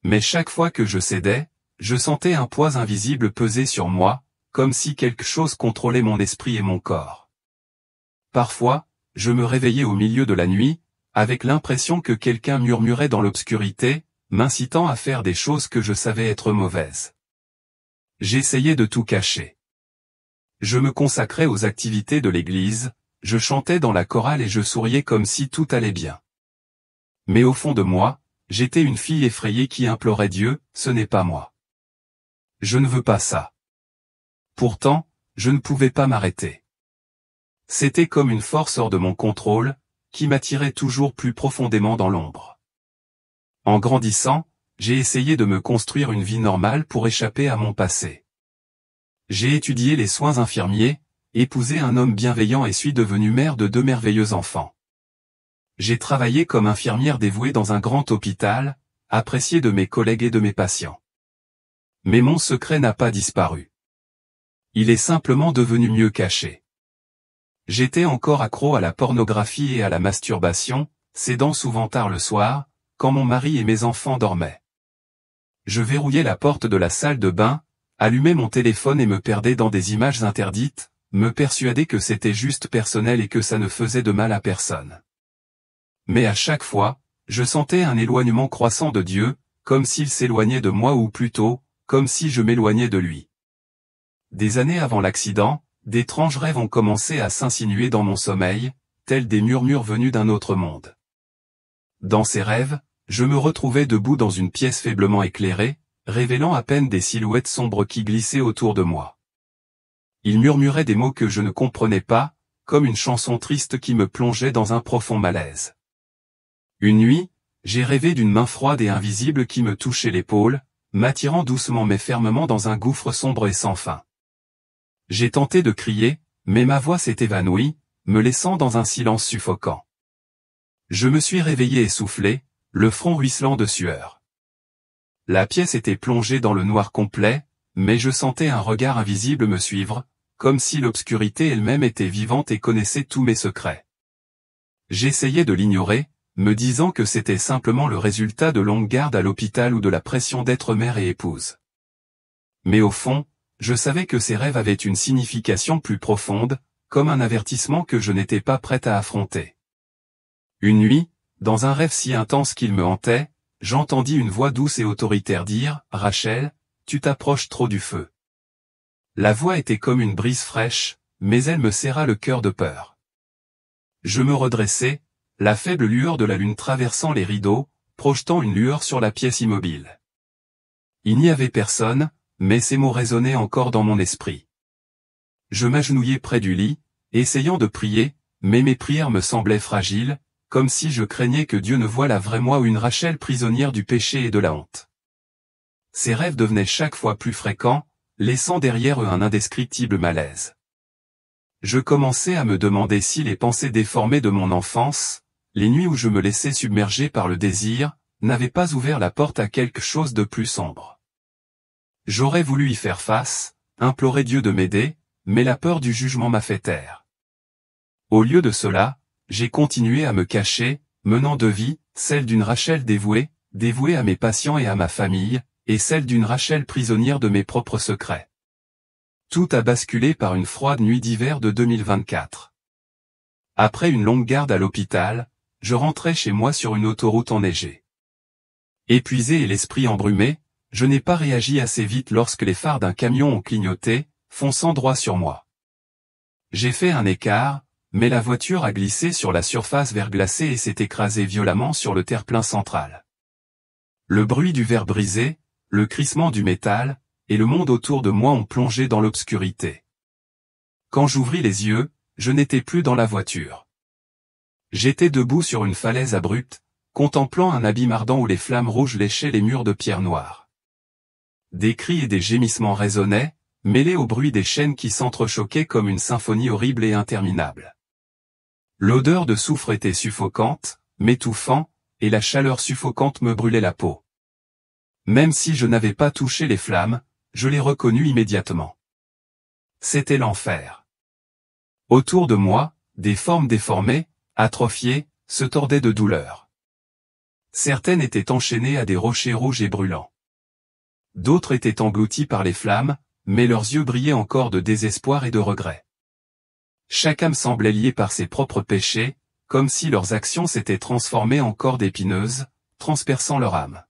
Mais chaque fois que je cédais, je sentais un poids invisible peser sur moi, comme si quelque chose contrôlait mon esprit et mon corps. Parfois, je me réveillais au milieu de la nuit, avec l'impression que quelqu'un murmurait dans l'obscurité, m'incitant à faire des choses que je savais être mauvaises. J'essayais de tout cacher. Je me consacrais aux activités de l'église, je chantais dans la chorale et je souriais comme si tout allait bien. Mais au fond de moi, j'étais une fille effrayée qui implorait Dieu, ce n'est pas moi. Je ne veux pas ça. Pourtant, je ne pouvais pas m'arrêter. C'était comme une force hors de mon contrôle, qui m'attirait toujours plus profondément dans l'ombre. En grandissant, j'ai essayé de me construire une vie normale pour échapper à mon passé. J'ai étudié les soins infirmiers, épousé un homme bienveillant et suis devenue mère de 2 merveilleux enfants. J'ai travaillé comme infirmière dévouée dans un grand hôpital, appréciée de mes collègues et de mes patients. Mais mon secret n'a pas disparu. Il est simplement devenu mieux caché. J'étais encore accro à la pornographie et à la masturbation, cédant souvent tard le soir, quand mon mari et mes enfants dormaient. Je verrouillais la porte de la salle de bain, allumais mon téléphone et me perdais dans des images interdites, me persuadais que c'était juste personnel et que ça ne faisait de mal à personne. Mais à chaque fois, je sentais un éloignement croissant de Dieu, comme s'il s'éloignait de moi ou plutôt, comme si je m'éloignais de lui. Des années avant l'accident, d'étranges rêves ont commencé à s'insinuer dans mon sommeil, tels des murmures venus d'un autre monde. Dans ces rêves, je me retrouvais debout dans une pièce faiblement éclairée, révélant à peine des silhouettes sombres qui glissaient autour de moi. Il murmurait des mots que je ne comprenais pas, comme une chanson triste qui me plongeait dans un profond malaise. Une nuit, j'ai rêvé d'une main froide et invisible qui me touchait l'épaule, m'attirant doucement mais fermement dans un gouffre sombre et sans fin. J'ai tenté de crier, mais ma voix s'est évanouie, me laissant dans un silence suffocant. Je me suis réveillé essoufflé, le front ruisselant de sueur. La pièce était plongée dans le noir complet, mais je sentais un regard invisible me suivre, comme si l'obscurité elle-même était vivante et connaissait tous mes secrets. J'essayais de l'ignorer, me disant que c'était simplement le résultat de longues gardes à l'hôpital ou de la pression d'être mère et épouse. Mais au fond, je savais que ces rêves avaient une signification plus profonde, comme un avertissement que je n'étais pas prête à affronter. Une nuit, dans un rêve si intense qu'il me hantait, j'entendis une voix douce et autoritaire dire « Rachel, tu t'approches trop du feu ». La voix était comme une brise fraîche, mais elle me serra le cœur de peur. Je me redressai, la faible lueur de la lune traversant les rideaux, projetant une lueur sur la pièce immobile. Il n'y avait personne, mais ces mots résonnaient encore dans mon esprit. Je m'agenouillai près du lit, essayant de prier, mais mes prières me semblaient fragiles, comme si je craignais que Dieu ne voie la vraie moi ou une Rachel prisonnière du péché et de la honte. Ces rêves devenaient chaque fois plus fréquents, laissant derrière eux un indescriptible malaise. Je commençais à me demander si les pensées déformées de mon enfance, les nuits où je me laissais submerger par le désir, n'avaient pas ouvert la porte à quelque chose de plus sombre. J'aurais voulu y faire face, implorer Dieu de m'aider, mais la peur du jugement m'a fait taire. Au lieu de cela, j'ai continué à me cacher, menant deux vies, celle d'une Rachel dévouée à mes patients et à ma famille, et celle d'une Rachel prisonnière de mes propres secrets. Tout a basculé par une froide nuit d'hiver de 2024. Après une longue garde à l'hôpital, je rentrais chez moi sur une autoroute enneigée. Épuisé et l'esprit embrumé, je n'ai pas réagi assez vite lorsque les phares d'un camion ont clignoté, fonçant droit sur moi. J'ai fait un écart, mais la voiture a glissé sur la surface verglacée et s'est écrasée violemment sur le terre-plein central. Le bruit du verre brisé, le crissement du métal, et le monde autour de moi ont plongé dans l'obscurité. Quand j'ouvris les yeux, je n'étais plus dans la voiture. J'étais debout sur une falaise abrupte, contemplant un abîme ardent où les flammes rouges léchaient les murs de pierre noire. Des cris et des gémissements résonnaient, mêlés au bruit des chaînes qui s'entrechoquaient comme une symphonie horrible et interminable. L'odeur de soufre était suffocante, m'étouffant, et la chaleur suffocante me brûlait la peau. Même si je n'avais pas touché les flammes, je les reconnus immédiatement. C'était l'enfer. Autour de moi, des formes déformées, atrophiées, se tordaient de douleur. Certaines étaient enchaînées à des rochers rouges et brûlants. D'autres étaient englouties par les flammes, mais leurs yeux brillaient encore de désespoir et de regret. Chaque âme semblait liée par ses propres péchés, comme si leurs actions s'étaient transformées en cordes épineuses, transperçant leur âme.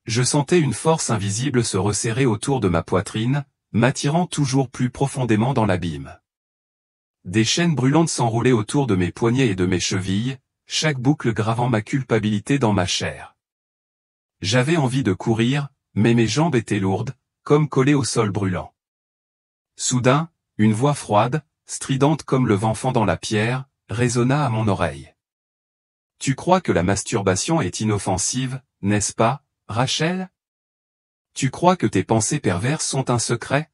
Je sentais une force invisible se resserrer autour de ma poitrine, m'attirant toujours plus profondément dans l'abîme. Des chaînes brûlantes s'enroulaient autour de mes poignets et de mes chevilles, chaque boucle gravant ma culpabilité dans ma chair. J'avais envie de courir, mais mes jambes étaient lourdes, comme collées au sol brûlant. Soudain, une voix froide, stridente comme le vent fendant la pierre, résonna à mon oreille. « Tu crois que la masturbation est inoffensive, n'est-ce pas, Rachel? Tu crois que tes pensées perverses sont un secret ?»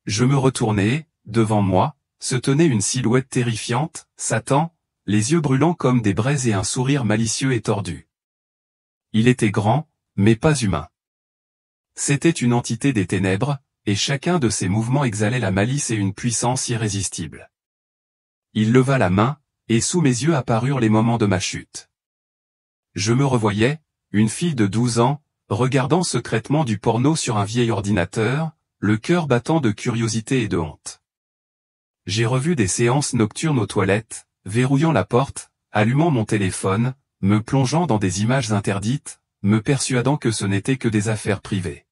Je me retournai, devant moi, se tenait une silhouette terrifiante, Satan, les yeux brûlants comme des braises et un sourire malicieux et tordu. Il était grand, mais pas humain. C'était une entité des ténèbres, et chacun de ses mouvements exhalait la malice et une puissance irrésistible. Il leva la main, et sous mes yeux apparurent les moments de ma chute. Je me revoyais, une fille de 12 ans, regardant secrètement du porno sur un vieil ordinateur, le cœur battant de curiosité et de honte. J'ai revu des séances nocturnes aux toilettes, verrouillant la porte, allumant mon téléphone, me plongeant dans des images interdites, me persuadant que ce n'était que des affaires privées.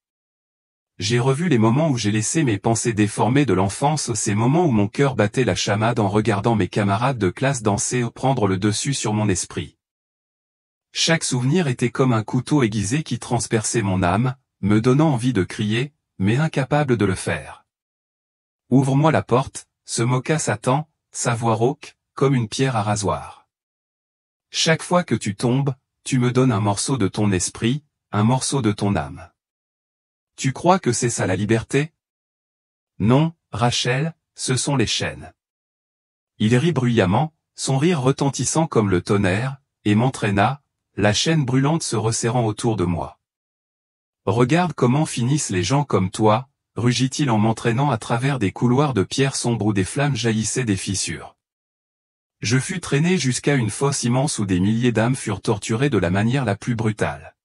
J'ai revu les moments où j'ai laissé mes pensées déformées de l'enfance, ces moments où mon cœur battait la chamade en regardant mes camarades de classe danser ou prendre le dessus sur mon esprit. Chaque souvenir était comme un couteau aiguisé qui transperçait mon âme, me donnant envie de crier, mais incapable de le faire. « Ouvre-moi la porte », se moqua Satan, sa voix rauque, comme une pierre à rasoir. Chaque fois que tu tombes, tu me donnes un morceau de ton esprit, un morceau de ton âme. Tu crois que c'est ça la liberté? Non, Rachel, ce sont les chaînes. Il rit bruyamment, son rire retentissant comme le tonnerre, et m'entraîna, la chaîne brûlante se resserrant autour de moi. Regarde comment finissent les gens comme toi, rugit-il en m'entraînant à travers des couloirs de pierre sombres où des flammes jaillissaient des fissures. Je fus traîné jusqu'à une fosse immense où des milliers d'âmes furent torturées de la manière la plus brutale.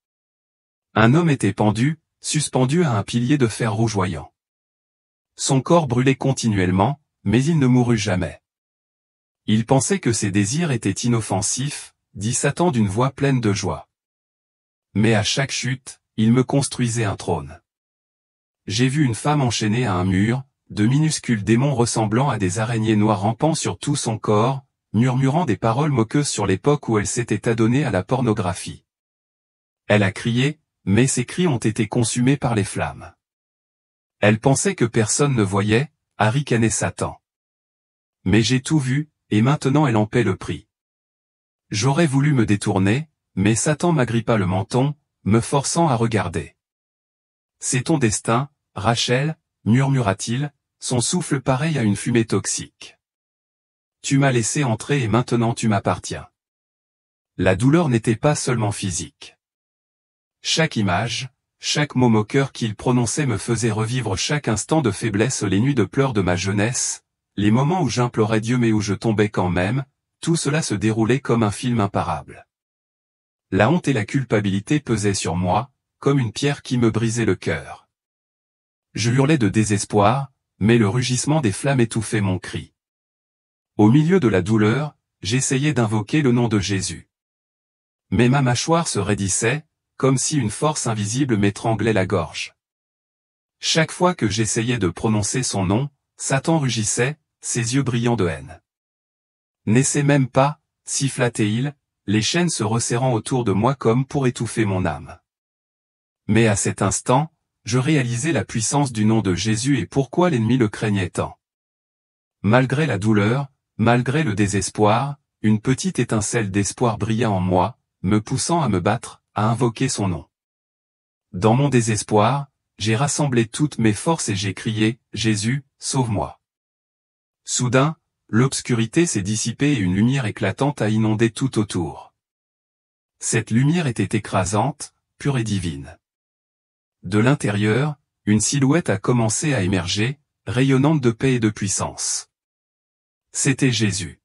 Un homme était pendu, suspendu à un pilier de fer rougeoyant. Son corps brûlait continuellement, mais il ne mourut jamais. Il pensait que ses désirs étaient inoffensifs, dit Satan d'une voix pleine de joie. Mais à chaque chute, il me construisait un trône. J'ai vu une femme enchaînée à un mur, de minuscules démons ressemblant à des araignées noires rampant sur tout son corps, murmurant des paroles moqueuses sur l'époque où elle s'était adonnée à la pornographie. Elle a crié, mais ses cris ont été consumés par les flammes. Elle pensait que personne ne voyait, a ricané Satan. Mais j'ai tout vu, et maintenant elle en paie le prix. J'aurais voulu me détourner, mais Satan m'agrippa le menton, me forçant à regarder. C'est ton destin, Rachel, murmura-t-il, son souffle pareil à une fumée toxique. Tu m'as laissé entrer et maintenant tu m'appartiens. La douleur n'était pas seulement physique. Chaque image, chaque mot moqueur qu'il prononçait me faisait revivre chaque instant de faiblesse, les nuits de pleurs de ma jeunesse, les moments où j'implorais Dieu mais où je tombais quand même, tout cela se déroulait comme un film imparable. La honte et la culpabilité pesaient sur moi, comme une pierre qui me brisait le cœur. Je hurlais de désespoir, mais le rugissement des flammes étouffait mon cri. Au milieu de la douleur, j'essayais d'invoquer le nom de Jésus. Mais ma mâchoire se raidissait, comme si une force invisible m'étranglait la gorge. Chaque fois que j'essayais de prononcer son nom, Satan rugissait, ses yeux brillants de haine. N'essaie même pas, siffla-t-il, les chaînes se resserrant autour de moi comme pour étouffer mon âme. Mais à cet instant, je réalisais la puissance du nom de Jésus et pourquoi l'ennemi le craignait tant. Malgré la douleur, malgré le désespoir, une petite étincelle d'espoir brilla en moi, me poussant à me battre, à invoquer son nom. Dans mon désespoir, j'ai rassemblé toutes mes forces et j'ai crié, « Jésus, sauve-moi !» Soudain, l'obscurité s'est dissipée et une lumière éclatante a inondé tout autour. Cette lumière était écrasante, pure et divine. De l'intérieur, une silhouette a commencé à émerger, rayonnante de paix et de puissance. C'était Jésus.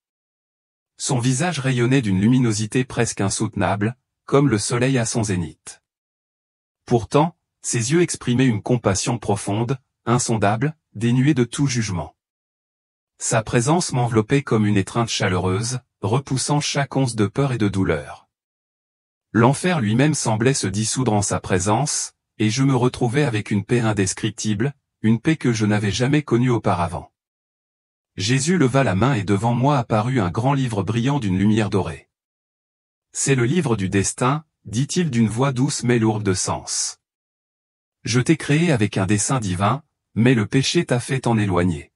Son visage rayonnait d'une luminosité presque insoutenable, comme le soleil à son zénith. Pourtant, ses yeux exprimaient une compassion profonde, insondable, dénuée de tout jugement. Sa présence m'enveloppait comme une étreinte chaleureuse, repoussant chaque once de peur et de douleur. L'enfer lui-même semblait se dissoudre en sa présence, et je me retrouvais avec une paix indescriptible, une paix que je n'avais jamais connue auparavant. Jésus leva la main et devant moi apparut un grand livre brillant d'une lumière dorée. « C'est le livre du destin, » dit-il d'une voix douce mais lourde de sens. « Je t'ai créé avec un dessein divin, mais le péché t'a fait t'en éloigner. »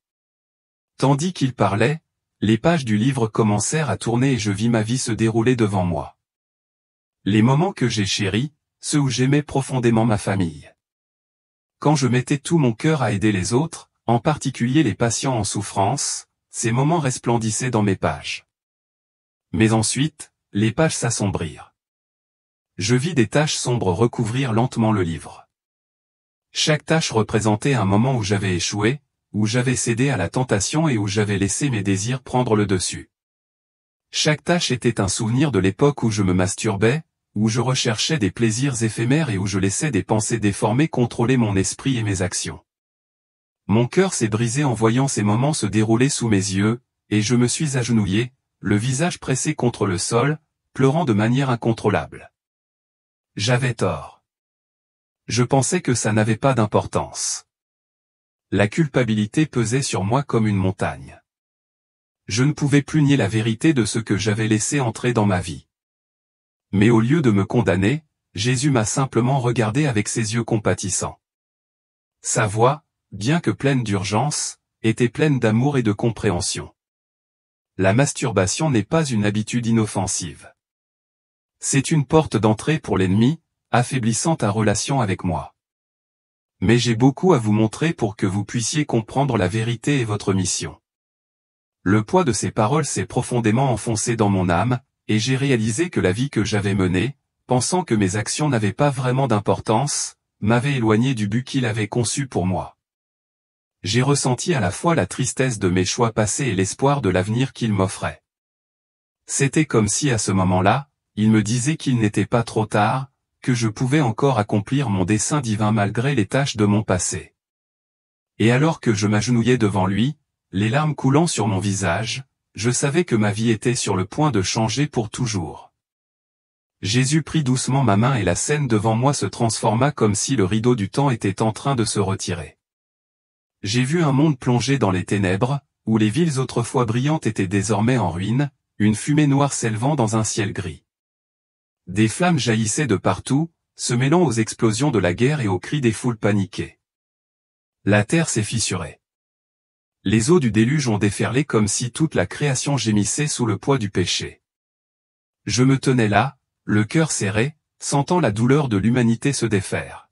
Tandis qu'il parlait, les pages du livre commencèrent à tourner et je vis ma vie se dérouler devant moi. Les moments que j'ai chéris, ceux où j'aimais profondément ma famille. Quand je mettais tout mon cœur à aider les autres, en particulier les patients en souffrance, ces moments resplendissaient dans mes pages. Mais ensuite, les pages s'assombrirent. Je vis des taches sombres recouvrir lentement le livre. Chaque tache représentait un moment où j'avais échoué, où j'avais cédé à la tentation et où j'avais laissé mes désirs prendre le dessus. Chaque tache était un souvenir de l'époque où je me masturbais, où je recherchais des plaisirs éphémères et où je laissais des pensées déformées contrôler mon esprit et mes actions. Mon cœur s'est brisé en voyant ces moments se dérouler sous mes yeux, et je me suis agenouillé, le visage pressé contre le sol, pleurant de manière incontrôlable. J'avais tort. Je pensais que ça n'avait pas d'importance. La culpabilité pesait sur moi comme une montagne. Je ne pouvais plus nier la vérité de ce que j'avais laissé entrer dans ma vie. Mais au lieu de me condamner, Jésus m'a simplement regardé avec ses yeux compatissants. Sa voix, bien que pleine d'urgence, était pleine d'amour et de compréhension. La masturbation n'est pas une habitude inoffensive. C'est une porte d'entrée pour l'ennemi, affaiblissant ta relation avec moi. Mais j'ai beaucoup à vous montrer pour que vous puissiez comprendre la vérité et votre mission. Le poids de ces paroles s'est profondément enfoncé dans mon âme, et j'ai réalisé que la vie que j'avais menée, pensant que mes actions n'avaient pas vraiment d'importance, m'avait éloigné du but qu'il avait conçu pour moi. J'ai ressenti à la fois la tristesse de mes choix passés et l'espoir de l'avenir qu'il m'offrait. C'était comme si à ce moment-là, il me disait qu'il n'était pas trop tard, que je pouvais encore accomplir mon dessein divin malgré les tâches de mon passé. Et alors que je m'agenouillais devant lui, les larmes coulant sur mon visage, je savais que ma vie était sur le point de changer pour toujours. Jésus prit doucement ma main et la scène devant moi se transforma comme si le rideau du temps était en train de se retirer. J'ai vu un monde plongé dans les ténèbres, où les villes autrefois brillantes étaient désormais en ruine, une fumée noire s'élevant dans un ciel gris. Des flammes jaillissaient de partout, se mêlant aux explosions de la guerre et aux cris des foules paniquées. La terre s'est fissurée. Les eaux du déluge ont déferlé comme si toute la création gémissait sous le poids du péché. Je me tenais là, le cœur serré, sentant la douleur de l'humanité se défaire.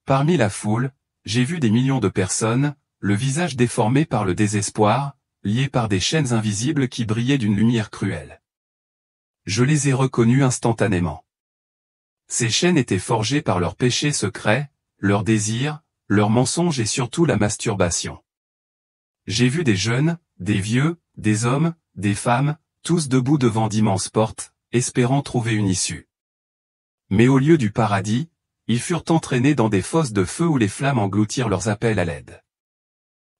Parmi la foule, j'ai vu des millions de personnes, le visage déformé par le désespoir, liés par des chaînes invisibles qui brillaient d'une lumière cruelle. Je les ai reconnus instantanément. Ces chaînes étaient forgées par leurs péchés secrets, leurs désirs, leurs mensonges et surtout la masturbation. J'ai vu des jeunes, des vieux, des hommes, des femmes, tous debout devant d'immenses portes, espérant trouver une issue. Mais au lieu du paradis, ils furent entraînés dans des fosses de feu où les flammes engloutirent leurs appels à l'aide.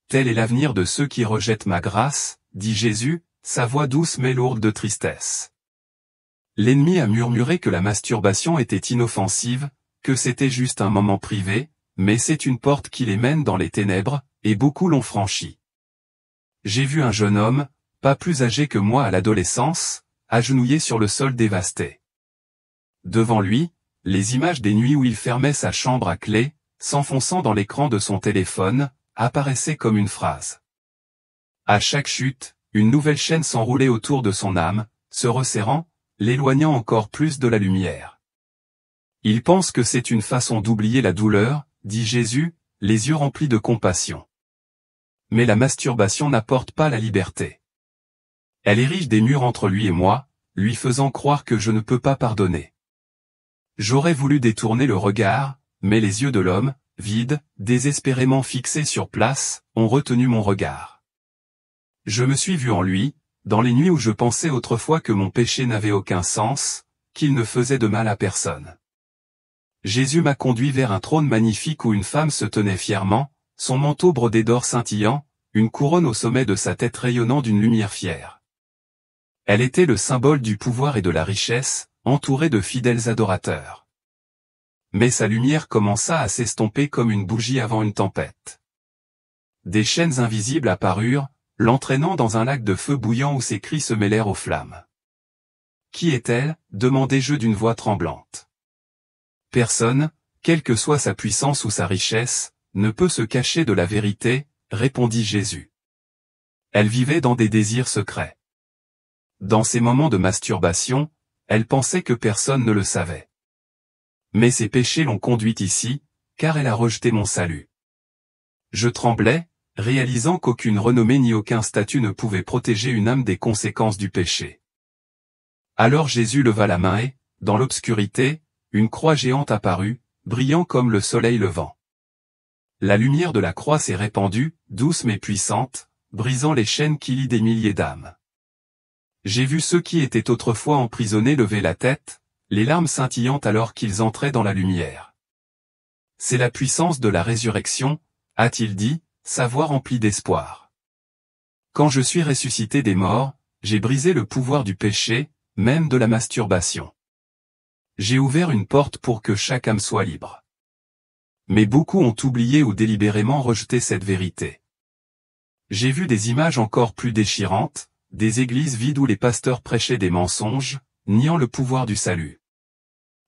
Tel est l'avenir de ceux qui rejettent ma grâce, dit Jésus, sa voix douce mais lourde de tristesse. L'ennemi a murmuré que la masturbation était inoffensive, que c'était juste un moment privé, mais c'est une porte qui les mène dans les ténèbres, et beaucoup l'ont franchie. J'ai vu un jeune homme, pas plus âgé que moi à l'adolescence, agenouillé sur le sol dévasté. Devant lui, les images des nuits où il fermait sa chambre à clé, s'enfonçant dans l'écran de son téléphone, apparaissaient comme une phrase. À chaque chute, une nouvelle chaîne s'enroulait autour de son âme, se resserrant, l'éloignant encore plus de la lumière. Il pense que c'est une façon d'oublier la douleur, dit Jésus, les yeux remplis de compassion. Mais la masturbation n'apporte pas la liberté. Elle érige des murs entre lui et moi, lui faisant croire que je ne peux pas pardonner. J'aurais voulu détourner le regard, mais les yeux de l'homme, vides, désespérément fixés sur place, ont retenu mon regard. Je me suis vu en lui, dans les nuits où je pensais autrefois que mon péché n'avait aucun sens, qu'il ne faisait de mal à personne. Jésus m'a conduit vers un trône magnifique où une femme se tenait fièrement, son manteau brodé d'or scintillant, une couronne au sommet de sa tête rayonnant d'une lumière fière. Elle était le symbole du pouvoir et de la richesse, entourée de fidèles adorateurs. Mais sa lumière commença à s'estomper comme une bougie avant une tempête. Des chaînes invisibles apparurent, l'entraînant dans un lac de feu bouillant où ses cris se mêlèrent aux flammes. « Qui est-elle » demandai-je d'une voix tremblante. « Personne, quelle que soit sa puissance ou sa richesse, ne peut se cacher de la vérité, » répondit Jésus. Elle vivait dans des désirs secrets. Dans ses moments de masturbation, elle pensait que personne ne le savait. Mais ses péchés l'ont conduite ici, car elle a rejeté mon salut. Je tremblais, réalisant qu'aucune renommée ni aucun statut ne pouvait protéger une âme des conséquences du péché. Alors Jésus leva la main et, dans l'obscurité, une croix géante apparut, brillant comme le soleil levant. La lumière de la croix s'est répandue, douce mais puissante, brisant les chaînes qui lient des milliers d'âmes. J'ai vu ceux qui étaient autrefois emprisonnés lever la tête, les larmes scintillantes alors qu'ils entraient dans la lumière. C'est la puissance de la résurrection, a-t-il dit, sa voix remplie d'espoir. Quand je suis ressuscité des morts, j'ai brisé le pouvoir du péché, même de la masturbation. J'ai ouvert une porte pour que chaque âme soit libre. Mais beaucoup ont oublié ou délibérément rejeté cette vérité. J'ai vu des images encore plus déchirantes, des églises vides où les pasteurs prêchaient des mensonges, niant le pouvoir du salut.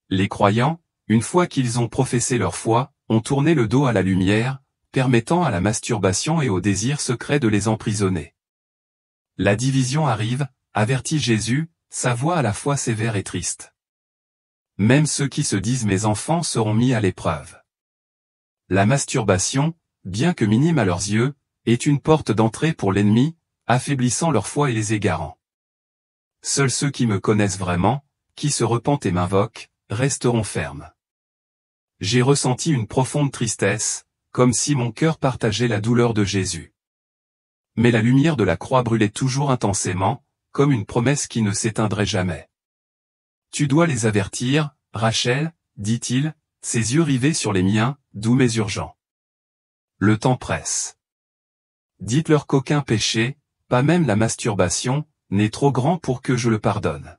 Les croyants, une fois qu'ils ont professé leur foi, ont tourné le dos à la lumière, permettant à la masturbation et au désir secret de les emprisonner. La division arrive, avertit Jésus, sa voix à la fois sévère et triste. Même ceux qui se disent mes enfants seront mis à l'épreuve. La masturbation, bien que minime à leurs yeux, est une porte d'entrée pour l'ennemi, affaiblissant leur foi et les égarant. Seuls ceux qui me connaissent vraiment, qui se repentent et m'invoquent, resteront fermes. J'ai ressenti une profonde tristesse, comme si mon cœur partageait la douleur de Jésus. Mais la lumière de la croix brûlait toujours intensément, comme une promesse qui ne s'éteindrait jamais. Tu dois les avertir, Rachel, dit-il, ses yeux rivés sur les miens, doux mais urgents. Le temps presse. Dites-leur qu'aucun péché, pas même la masturbation, n'est trop grand pour que je le pardonne.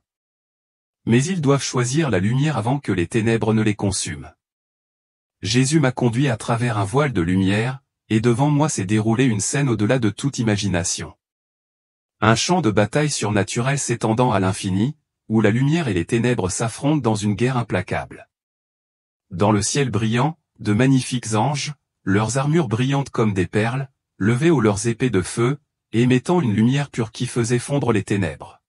Mais ils doivent choisir la lumière avant que les ténèbres ne les consument. Jésus m'a conduit à travers un voile de lumière, et devant moi s'est déroulée une scène au-delà de toute imagination. Un champ de bataille surnaturel s'étendant à l'infini, où la lumière et les ténèbres s'affrontent dans une guerre implacable. Dans le ciel brillant, de magnifiques anges, leurs armures brillantes comme des perles, levées aux leurs épées de feu, et émettant une lumière pure qui faisait fondre les ténèbres.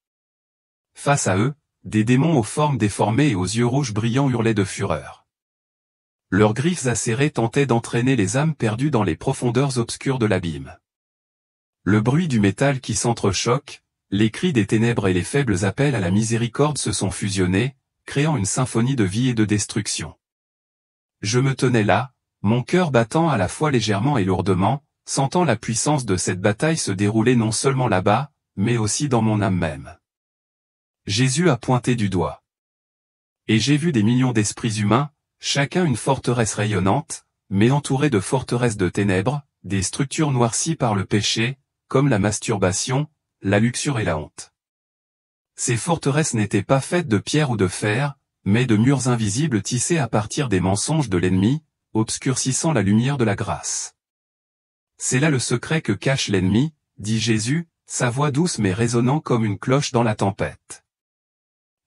Face à eux, des démons aux formes déformées et aux yeux rouges brillants hurlaient de fureur. Leurs griffes acérées tentaient d'entraîner les âmes perdues dans les profondeurs obscures de l'abîme. Le bruit du métal qui s'entrechoque, les cris des ténèbres et les faibles appels à la miséricorde se sont fusionnés, créant une symphonie de vie et de destruction. Je me tenais là, mon cœur battant à la fois légèrement et lourdement, sentant la puissance de cette bataille se dérouler non seulement là-bas, mais aussi dans mon âme même. Jésus a pointé du doigt. Et j'ai vu des millions d'esprits humains, chacun une forteresse rayonnante, mais entourée de forteresses de ténèbres, des structures noircies par le péché, comme la masturbation, la luxure et la honte. Ces forteresses n'étaient pas faites de pierre ou de fer, mais de murs invisibles tissés à partir des mensonges de l'ennemi, obscurcissant la lumière de la grâce. C'est là le secret que cache l'ennemi, dit Jésus, sa voix douce mais résonnant comme une cloche dans la tempête.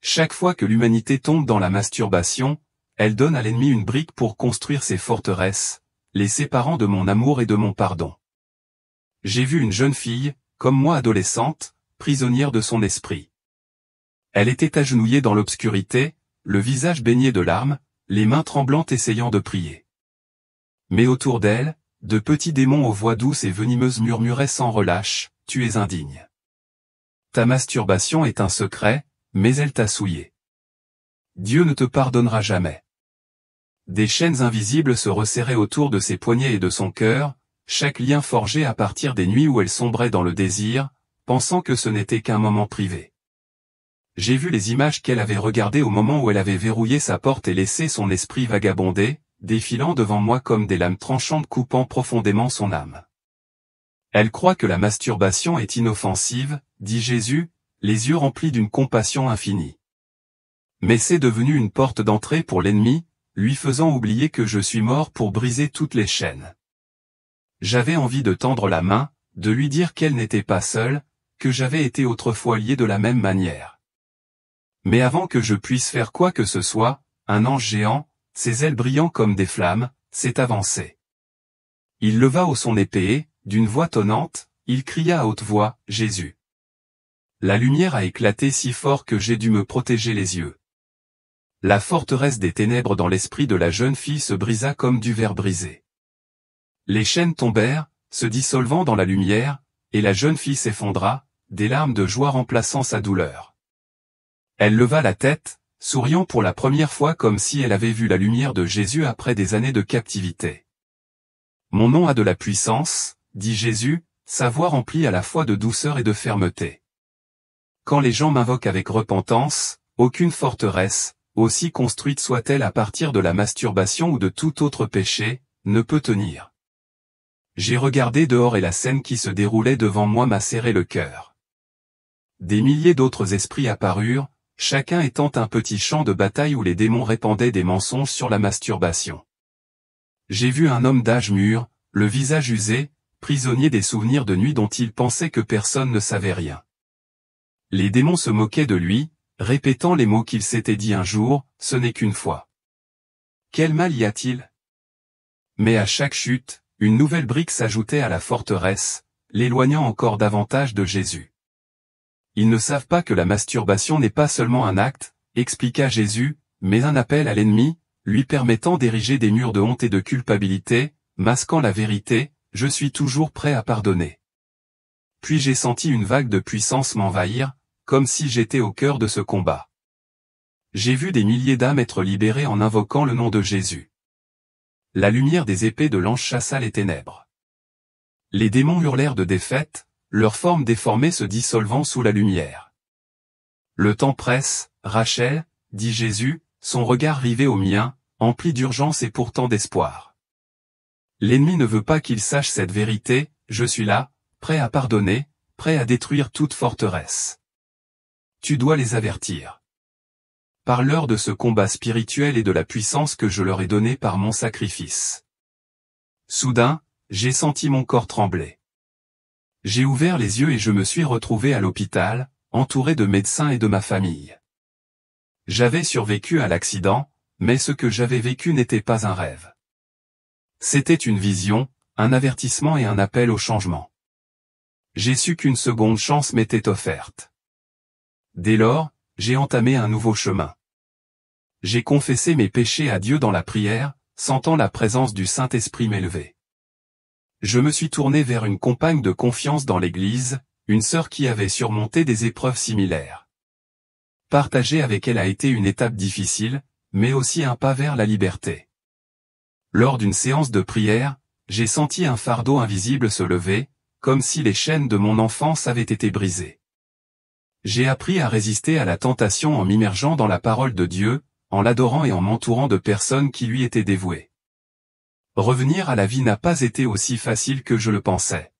Chaque fois que l'humanité tombe dans la masturbation, elle donne à l'ennemi une brique pour construire ses forteresses, les séparant de mon amour et de mon pardon. J'ai vu une jeune fille, comme moi adolescente, prisonnière de son esprit. Elle était agenouillée dans l'obscurité, le visage baigné de larmes, les mains tremblantes essayant de prier. Mais autour d'elle, de petits démons aux voix douces et venimeuses murmuraient sans relâche, « Tu es indigne. Ta masturbation est un secret, mais elle t'a souillé. Dieu ne te pardonnera jamais. » Des chaînes invisibles se resserraient autour de ses poignets et de son cœur, chaque lien forgé à partir des nuits où elle sombrait dans le désir, pensant que ce n'était qu'un moment privé. J'ai vu les images qu'elle avait regardées au moment où elle avait verrouillé sa porte et laissé son esprit vagabonder, défilant devant moi comme des lames tranchantes coupant profondément son âme. Elle croit que la masturbation est inoffensive, dit Jésus, les yeux remplis d'une compassion infinie. Mais c'est devenu une porte d'entrée pour l'ennemi, lui faisant oublier que je suis mort pour briser toutes les chaînes. J'avais envie de tendre la main, de lui dire qu'elle n'était pas seule, que j'avais été autrefois lié de la même manière. Mais avant que je puisse faire quoi que ce soit, un ange géant, ses ailes brillant comme des flammes, s'est avancé. Il leva haut son épée et, d'une voix tonnante, il cria à haute voix, « Jésus !» La lumière a éclaté si fort que j'ai dû me protéger les yeux. La forteresse des ténèbres dans l'esprit de la jeune fille se brisa comme du verre brisé. Les chaînes tombèrent, se dissolvant dans la lumière, et la jeune fille s'effondra, des larmes de joie remplaçant sa douleur. Elle leva la tête, souriant pour la première fois comme si elle avait vu la lumière de Jésus après des années de captivité. « Mon nom a de la puissance, dit Jésus, sa voix remplie à la fois de douceur et de fermeté. Quand les gens m'invoquent avec repentance, aucune forteresse, aussi construite soit-elle à partir de la masturbation ou de tout autre péché, ne peut tenir. J'ai regardé dehors et la scène qui se déroulait devant moi m'a serré le cœur. Des milliers d'autres esprits apparurent, chacun étant un petit champ de bataille où les démons répandaient des mensonges sur la masturbation. J'ai vu un homme d'âge mûr, le visage usé, prisonnier des souvenirs de nuit dont il pensait que personne ne savait rien. Les démons se moquaient de lui, répétant les mots qu'il s'était dit un jour, ce n'est qu'une fois. Quel mal y a-t-il? Mais à chaque chute, une nouvelle brique s'ajoutait à la forteresse, l'éloignant encore davantage de Jésus. Ils ne savent pas que la masturbation n'est pas seulement un acte, expliqua Jésus, mais un appel à l'ennemi, lui permettant d'ériger des murs de honte et de culpabilité, masquant la vérité, je suis toujours prêt à pardonner. Puis j'ai senti une vague de puissance m'envahir, comme si j'étais au cœur de ce combat. J'ai vu des milliers d'âmes être libérées en invoquant le nom de Jésus. La lumière des épées de l'ange chassa les ténèbres. Les démons hurlèrent de défaite, leur forme déformée se dissolvant sous la lumière. Le temps presse, Rachel, dit Jésus, son regard rivé au mien, empli d'urgence et pourtant d'espoir. L'ennemi ne veut pas qu'il sache cette vérité, je suis là, prêt à pardonner, prêt à détruire toute forteresse. Tu dois les avertir. Parle-leur de ce combat spirituel et de la puissance que je leur ai donnée par mon sacrifice. Soudain, j'ai senti mon corps trembler. J'ai ouvert les yeux et je me suis retrouvé à l'hôpital, entouré de médecins et de ma famille. J'avais survécu à l'accident, mais ce que j'avais vécu n'était pas un rêve. C'était une vision, un avertissement et un appel au changement. J'ai su qu'une seconde chance m'était offerte. Dès lors, j'ai entamé un nouveau chemin. J'ai confessé mes péchés à Dieu dans la prière, sentant la présence du Saint-Esprit m'élever. Je me suis tourné vers une compagne de confiance dans l'Église, une sœur qui avait surmonté des épreuves similaires. Partager avec elle a été une étape difficile, mais aussi un pas vers la liberté. Lors d'une séance de prière, j'ai senti un fardeau invisible se lever, comme si les chaînes de mon enfance avaient été brisées. J'ai appris à résister à la tentation en m'immergeant dans la parole de Dieu, en l'adorant et en m'entourant de personnes qui lui étaient dévouées. Revenir à la vie n'a pas été aussi facile que je le pensais.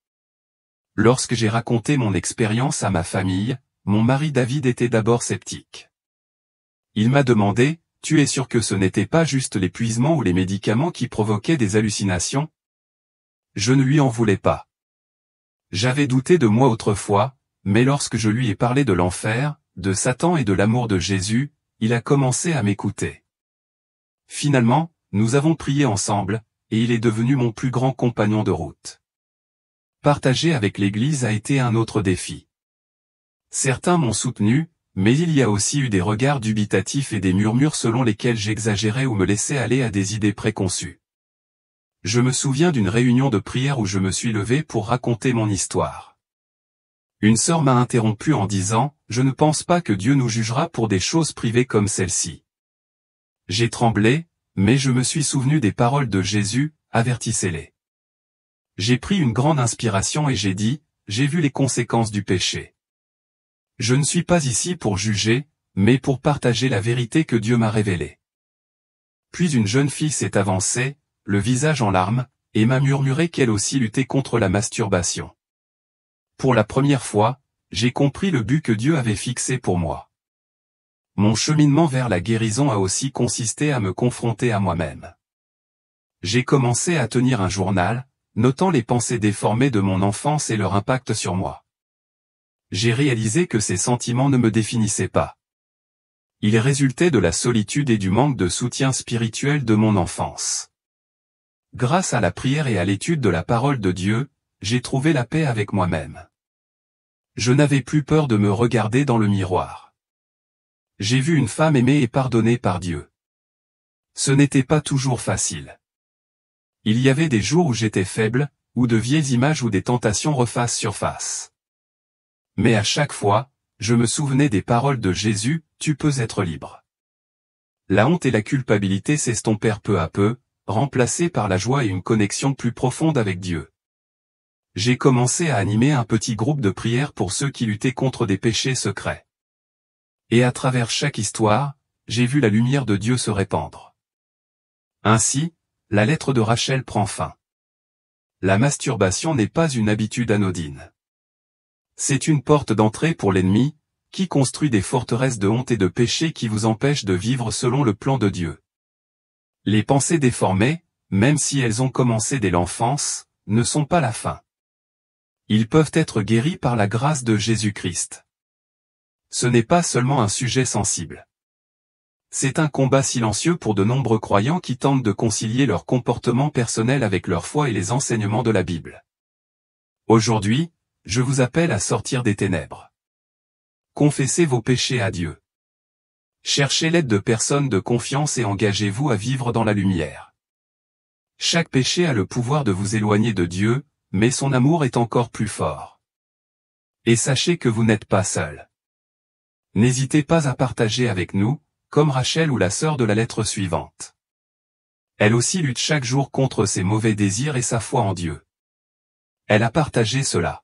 Lorsque j'ai raconté mon expérience à ma famille, mon mari David était d'abord sceptique. Il m'a demandé, « Tu es sûr que ce n'était pas juste l'épuisement ou les médicaments qui provoquaient des hallucinations ?» Je ne lui en voulais pas. J'avais douté de moi autrefois, mais lorsque je lui ai parlé de l'enfer, de Satan et de l'amour de Jésus, il a commencé à m'écouter. Finalement, nous avons prié ensemble, et il est devenu mon plus grand compagnon de route. Partager avec l'Église a été un autre défi. Certains m'ont soutenu, mais il y a aussi eu des regards dubitatifs et des murmures selon lesquels j'exagérais ou me laissais aller à des idées préconçues. Je me souviens d'une réunion de prière où je me suis levé pour raconter mon histoire. Une sœur m'a interrompu en disant, « Je ne pense pas que Dieu nous jugera pour des choses privées comme celle-ci. » J'ai tremblé, mais je me suis souvenu des paroles de Jésus, « Avertissez-les. » J'ai pris une grande inspiration et j'ai dit, « J'ai vu les conséquences du péché. Je ne suis pas ici pour juger, mais pour partager la vérité que Dieu m'a révélée. » Puis une jeune fille s'est avancée, le visage en larmes, et m'a murmuré qu'elle aussi luttait contre la masturbation. Pour la première fois, j'ai compris le but que Dieu avait fixé pour moi. Mon cheminement vers la guérison a aussi consisté à me confronter à moi-même. J'ai commencé à tenir un journal, notant les pensées déformées de mon enfance et leur impact sur moi. J'ai réalisé que ces sentiments ne me définissaient pas. Ils résultaient de la solitude et du manque de soutien spirituel de mon enfance. Grâce à la prière et à l'étude de la parole de Dieu, j'ai trouvé la paix avec moi-même. Je n'avais plus peur de me regarder dans le miroir. J'ai vu une femme aimée et pardonnée par Dieu. Ce n'était pas toujours facile. Il y avait des jours où j'étais faible, où de vieilles images ou des tentations refassent surface. Mais à chaque fois, je me souvenais des paroles de Jésus, tu peux être libre. La honte et la culpabilité s'estompèrent peu à peu, remplacées par la joie et une connexion plus profonde avec Dieu. J'ai commencé à animer un petit groupe de prière pour ceux qui luttaient contre des péchés secrets. Et à travers chaque histoire, j'ai vu la lumière de Dieu se répandre. Ainsi, la lettre de Rachel prend fin. La masturbation n'est pas une habitude anodine. C'est une porte d'entrée pour l'ennemi, qui construit des forteresses de honte et de péché qui vous empêchent de vivre selon le plan de Dieu. Les pensées déformées, même si elles ont commencé dès l'enfance, ne sont pas la fin. Ils peuvent être guéris par la grâce de Jésus-Christ. Ce n'est pas seulement un sujet sensible. C'est un combat silencieux pour de nombreux croyants qui tentent de concilier leur comportement personnel avec leur foi et les enseignements de la Bible. Aujourd'hui, je vous appelle à sortir des ténèbres. Confessez vos péchés à Dieu. Cherchez l'aide de personnes de confiance et engagez-vous à vivre dans la lumière. Chaque péché a le pouvoir de vous éloigner de Dieu, mais son amour est encore plus fort. Et sachez que vous n'êtes pas seul. N'hésitez pas à partager avec nous, comme Rachel ou la sœur de la lettre suivante. Elle aussi lutte chaque jour contre ses mauvais désirs et sa foi en Dieu. Elle a partagé cela.